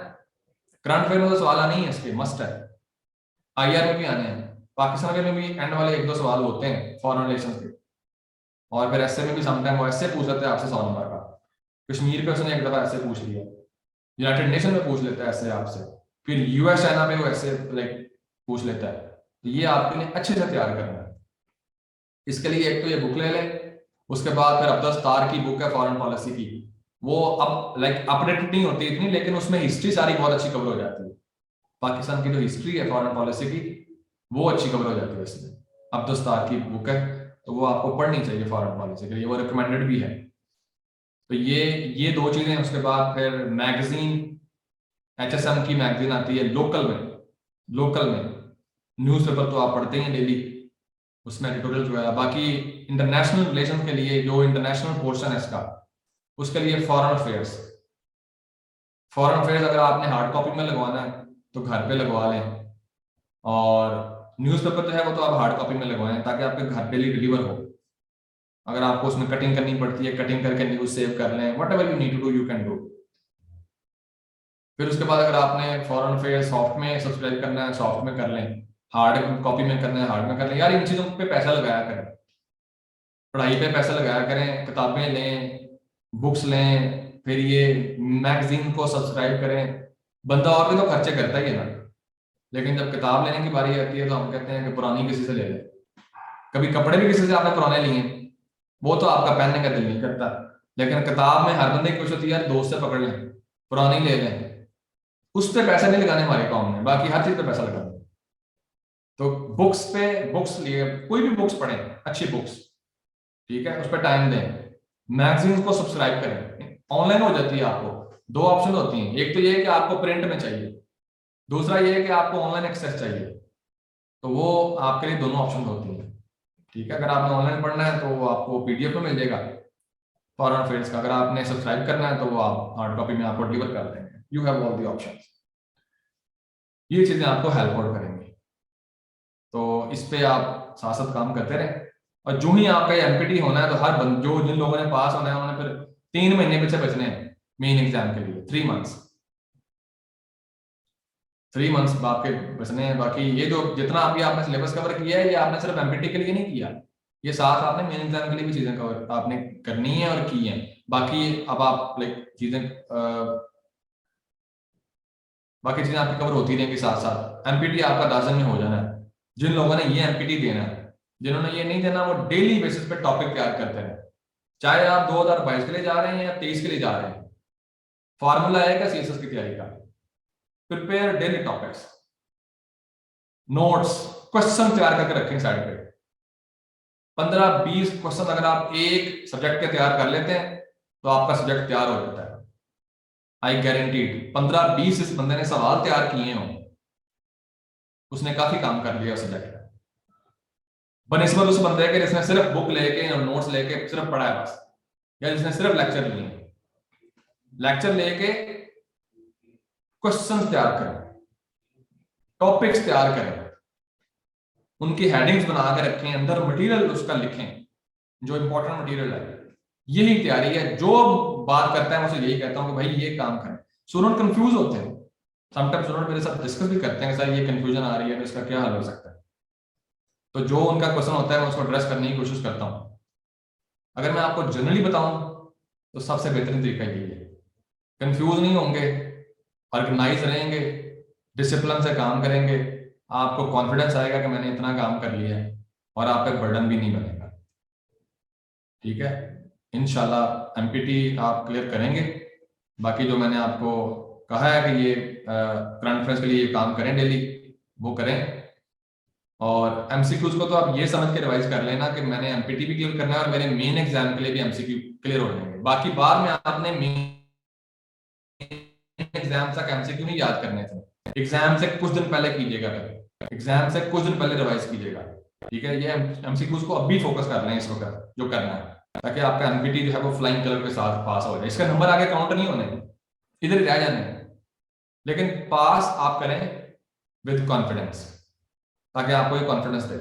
करंट अफेयर में तो सवाल आने ही है इसके, मस्ट है। आईआर में भी आने हैं, पाकिस्तान में भी एंड वाले 1-2 सवाल होते हैं फॉरेन रिलेशंस के, और फिर ऐसे में भी समटाइम वो ऐसे पूछ लेते हैं आपसे 100 नंबर का। कश्मीर पे उसने एक दफा ऐसे पूछ लिया, यूनाइटेड नेशन में पूछ लेता है ऐसे आपसे, फिर यूएस चाइना में वो ऐसे लाइक पूछ लेता है। तो ये आपके लिए अच्छे से तैयार करना है। इसके लिए एक तो ये बुक ले लें, उसके बाद फिर अब्दुल स्टार की बुक है फॉरेन पॉलिसी की, वो अब लाइक अपडेटेड नहीं होती इतनी, लेकिन उसमें हिस्ट्री सारी बहुत अच्छी कवर हो जाती है। पाकिस्तान की जो हिस्ट्री है फॉरेन पॉलिसी की वो अच्छी कवर हो जाती है इसमें। अब्दुल स्टार की बुक है तो वो आपको पढ़नी चाहिए फॉरेन पॉलिसी के लिए, वो रिकमेंडेड भी है। तो ये दो चीजें। उसके बाद फिर मैगजीन, HSM की मैगजीन आती है लोकल में न्यूज़पेपर तो आप पढ़ते हैं डेली, उसमें एडिटोरियल जो है। बाकी इंटरनेशनल रिलेशन के लिए जो इंटरनेशनल पोर्शन है इसका, उसके लिए फॉरेन अफेयर्स अगर आपने हार्ड कॉपी में लगवाना है तो घर पे लगवा लें, और न्यूज़पेपर जो है वो तो आप हार्ड कॉपी में लगवाएं ताकि आपके घर पे डिलीवर हो। अगर आपको उसमें कटिंग करनी पड़ती है, कटिंग करके न्यूज सेव कर लें, whatever you need to do you can do. फिर उसके बाद अगर आपने फॉरेन अफेयर सॉफ्ट में सब्सक्राइब करना है सॉफ्ट में कर लें, हार्ड कॉपी में करना है हार्ड में कर लें। यार इन चीज़ों पे पैसा लगाया करें, पढ़ाई पे पैसा लगाया करें, किताबें लें, बुक्स लें, फिर ये मैगजीन को सब्सक्राइब करें। बंदा और भी तो खर्चे करता ही है ना, लेकिन जब किताब लेने की बारी आती है तो हम कहते हैं कि पुरानी किसी से ले लें। कभी कपड़े भी किसी से आपने पुराने लिए, वो तो आपका पहनने का दिल नहीं करता, लेकिन किताब में हर बंदे की कोशिश होती है दोस्त से पकड़ लें, पुरानी ले लें। उस पर पैसा नहीं लगाने हमारे काम में, बाकी हर चीज पे पैसा लगाते हैं। तो बुक्स लिए, कोई भी बुक्स पढ़ें, अच्छी बुक्स, ठीक है, उस पर टाइम दें। मैगजीन को सब्सक्राइब करें, ऑनलाइन हो जाती है। आपको दो ऑप्शन होती हैं, एक तो ये है कि आपको प्रिंट में चाहिए, दूसरा ये है कि आपको ऑनलाइन एक्सेस चाहिए। तो वो आपके लिए दोनों ऑप्शन होती हैं, ठीक है। अगर आपने ऑनलाइन पढ़ना है तो वो आपको PDF में मिल जाएगा फॉरेन अफेयर्स का, अगर आपने सब्सक्राइब करना है तो वो आप हार्ड कॉपी में आपको डिलीवर कर देंगे। You have all the options. ये चीजें आपको हेल्प आउट करेंगी, तो इस पे आप साथ साथ काम करते रहें। और जो ही आपका MPT होना है तो हर जिन लोगों ने पास होना है उन्होंने फिर 3 महीने पीछे बचने हैं मेन एग्जाम के लिए, 3 मंथ्स आपके बचने हैं। बाकी ये जो जितना अभी आपने सिलेबस कवर किया है, ये आपने सिर्फ MPT के लिए नहीं किया, ये साथ आपने मेन एग्जाम के लिए भी चीजें कवर आपने करनी है और की है। बाकी अब आप बाकी चीजें आपकी कवर होती रहेंगी साथ साथ। MPT आपका 10 दिन में हो जाना है। जिन लोगों ने ये MPT देना है, जिन्होंने ये नहीं देना, वो डेली बेसिस पे टॉपिक तैयार करते हैं, चाहे आप 2022 के लिए जा रहे हैं या 23 के लिए जा रहे हैं। फॉर्मूला है क्या CSS की तैयारी का, prepare daily topics, notes, question तैयार करके रखें साइड पे। 15-20 क्वेश्चन अगर आप एक सब्जेक्ट के तैयार कर लेते हैं तो आपका सब्जेक्ट तैयार हो जाता है। आई गारंटीड 15-20 इस बंदे ने सवाल तैयार किए हों, उसने काफी काम कर लिया सब्जेक्ट का, बनिस्बत उस बंदे के जिसने सिर्फ बुक लेके और नोट्स लेके सिर्फ पढ़ा है बस, या जिसने सिर्फ लेक्चर लिए। लेक्चर लेके क्वेश्चंस तैयार करें, टॉपिक्स तैयार करें, उनकी हेडिंग्स बना के रखें, अंदर मटेरियल उसका लिखें जो इंपॉर्टेंट मटेरियल है। यही तैयारी है। जो बात करता है मैं उसे यही कहता हूं कि भाई ये काम करें। स्टूडेंट कंफ्यूज होते हैं, समटाइम स्टूडेंट मेरे साथ डिस्कस भी करते हैं, सर ये कंफ्यूजन आ रही है तो इसका क्या हल हो सकता है। तो जो उनका क्वेश्चन होता है मैं उसको एड्रेस करने की कोशिश करता हूं। अगर मैं आपको जनरली बताऊं तो सबसे बेहतरीन तरीका यही है, कंफ्यूज नहीं होंगे, ऑर्गेनाइज रहेंगे, डिसिप्लिन से काम करेंगे, आपको कॉन्फिडेंस आएगा कि मैंने इतना काम कर लिया है, और आप पे बर्डन भी नहीं बनेगा। ठीक है, इंशाल्लाह MPT आप क्लियर करेंगे। बाकी जो मैंने आपको कहा है कि ये करंट अफेयर्स के लिए ये काम करें डेली, वो करें। और MCQs को तो आप ये समझ के रिवाइज कर लेना कि मैंने MPT भी क्लियर करना है और मेरे मेन एग्जाम के लिए भी MCQ क्लियर हो जाएंगे। बाकी बाद में आपने मेन एग्जाम तक MCQ नहीं याद करने थे, एग्जाम से कुछ दिन पहले कीजिएगा, एग्जाम से कुछ दिन पहले रिवाइज कीजिएगा। ठीक है, ये MCQs को अभी फोकस कर लें इस वक्त जो करना है, ताकि आपका MPT जो है वो फ्लाइंग कलर के साथ पास हो जाए। इसका नंबर आगे काउंट नहीं होने, इधर रह जाने, लेकिन पास आप करें विद कॉन्फिडेंस, ताकि आपको ये कॉन्फिडेंस दे।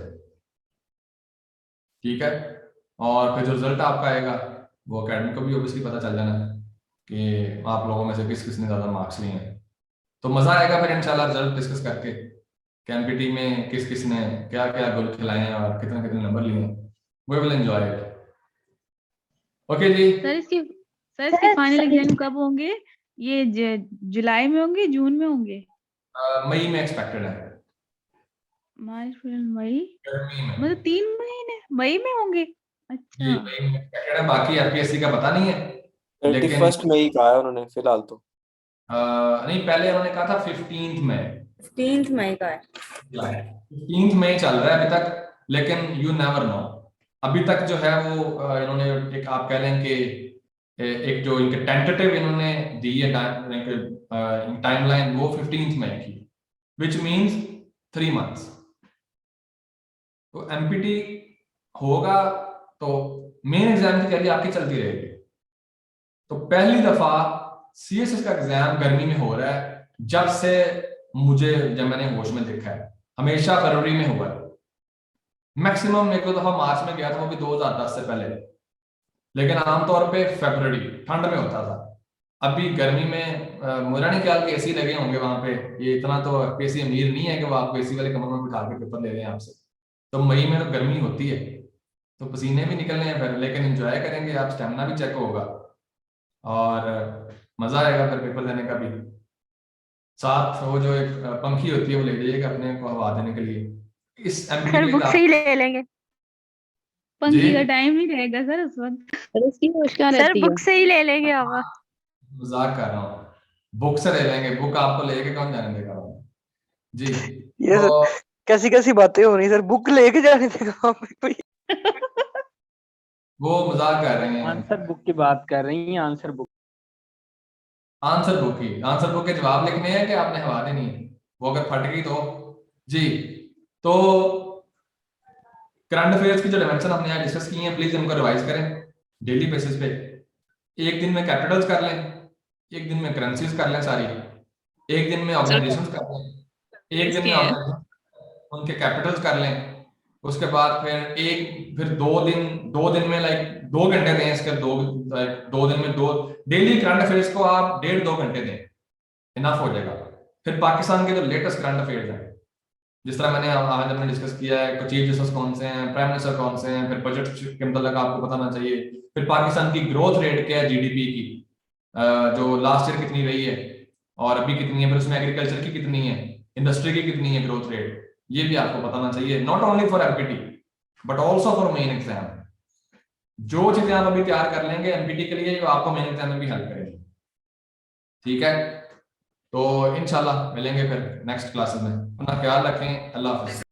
ठीक है, और फिर जो रिजल्ट आपका आएगा वो अकेडमी को भी ऑब्वियसली पता चल जाना कि आप लोगों में से किस किसने ज्यादा मार्क्स लिए हैं। तो मजा आएगा फिर इंशाल्लाह रिजल्ट डिस्कस करके कि MPT में किस किसने क्या क्या गोल खिलाए हैं और कितने कितने नंबर लिए हैं। We will enjoy it. Okay जी। सर इसके फाइनल एग्जाम कब होंगे? ये जुलाई में होंगे, जून में होंगे? मई में एक्सपेक्टेड है। मार्च, अप्रैल, मई, गर्मी में मतलब 3 महीने। मई में होंगे? जी अच्छा। मई में expected है, बाकी एफपीएससी का पता नहीं है, लेकिन 21 मई कहा है उन्होंने फिलहाल तो। नहीं पहले उन्होंने कहा था 15 मई 15 मई का है। 15 मई चल रहा है अभी तक, लेकिन यू नेवर नो। अभी तक जो है वो इन्होंने एक आप कह लें कि एक जो इनके टेंटेटिव इन्होंने दी है टाइमलाइन वो 15 मई की, विच मींस 3 मंथ्स। तो एमपीटी होगा तो मेन एग्जाम की तैयारी आपकी चलती रहेगी। तो पहली दफा सीएसएस का एग्जाम गर्मी में हो रहा है जब मैंने होश में देखा है। हमेशा फरवरी में हुआ है, मैक्सिमम एक दो दफा मार्च में गया था, वो भी 2010 से पहले, लेकिन आमतौर पे फरवरी ठंड में होता था। अभी गर्मी में मेरा नहीं ख्याल कि एसी लगे होंगे वहां पे, ये इतना तो एसी अमीर नहीं है कि वो आपको एसी वाले कमरे में बिठा के पेपर ले लें आपसे। तो मई में तो गर्मी होती है, तो पसीने भी निकलने हैं फिर, लेकिन एंजॉय करेंगे आप, स्टेमिना भी चेक होगा और मजा आएगा फिर पेपर देने का भी। साथ वो जो एक पंखी होती है वो ले जाइएगा अपने को हवा देने के लिए। इस एमपीटी सर के बुक से ही ले लेंगे। पंखी का टाइम नहीं रहेगा सर उस वक्त। सर उसकी होश कहाँ सर रहती है? बुक से ही ले लेंगे हवा। मजाक कर रहा हूँ, बुक से ले लेंगे, बुक आपको लेके कौन जाने देगा जी। ये तो कैसी कैसी बातें हो रही सर, बुक लेके जाने देगा वहाँ पे कोई? वो मजाक कर रहे हैं। आंसर बुक की बात कर रही हैं, आंसर बुक। आंसर बुक के जवाब लिखने हैं कि आपने हवा देनी है? वो अगर फट गई तो जी। तो करंट अफेयर्स की जो डायमेंशन हमने आज डिस्कस की हैं, प्लीज उनको रिवाइज करें डेली बेसिस पे। एक दिन में कैपिटल्स कर लें, एक दिन में करेंसीज कर लें सारी, एक दिन में ऑर्गेनाइजेशंस कर लें, एक दिन में उनके कैपिटल्स कर लें। उसके बाद फिर दो दिन में लाइक 2 घंटे दें इसके, दो दिन में 2 डेली करंट अफेयर्स को आप 1.5-2 घंटे दें, इनफ हो जाएगा। फिर पाकिस्तान के जो लेटेस्ट करंट अफेयर्स हैं, जिस तरह मैंने आज हमने डिस्कस किया है, चीफ जस्टिस कौन से हैं, प्राइम मिनिस्टर कौन से हैं, फिर बजट के मतलब आपको बताना चाहिए, फिर पाकिस्तान की ग्रोथ रेट क्या है जीडीपी की, जो लास्ट ईयर कितनी रही है और अभी कितनी है, फिर उसमें एग्रीकल्चर की कितनी है, इंडस्ट्री की कितनी है ग्रोथ रेट, ये भी आपको बताना चाहिए, not only for empty but also for main exam. जो चीजें आप अभी तैयार कर लेंगे एमपीटी के लिए, वो आपको मेन एग्जाम में भी हेल्प करेगी। ठीक है, तो इंशाल्लाह मिलेंगे फिर नेक्स्ट क्लासेस में। अपना ख्याल रखें, अल्लाह हाफिज।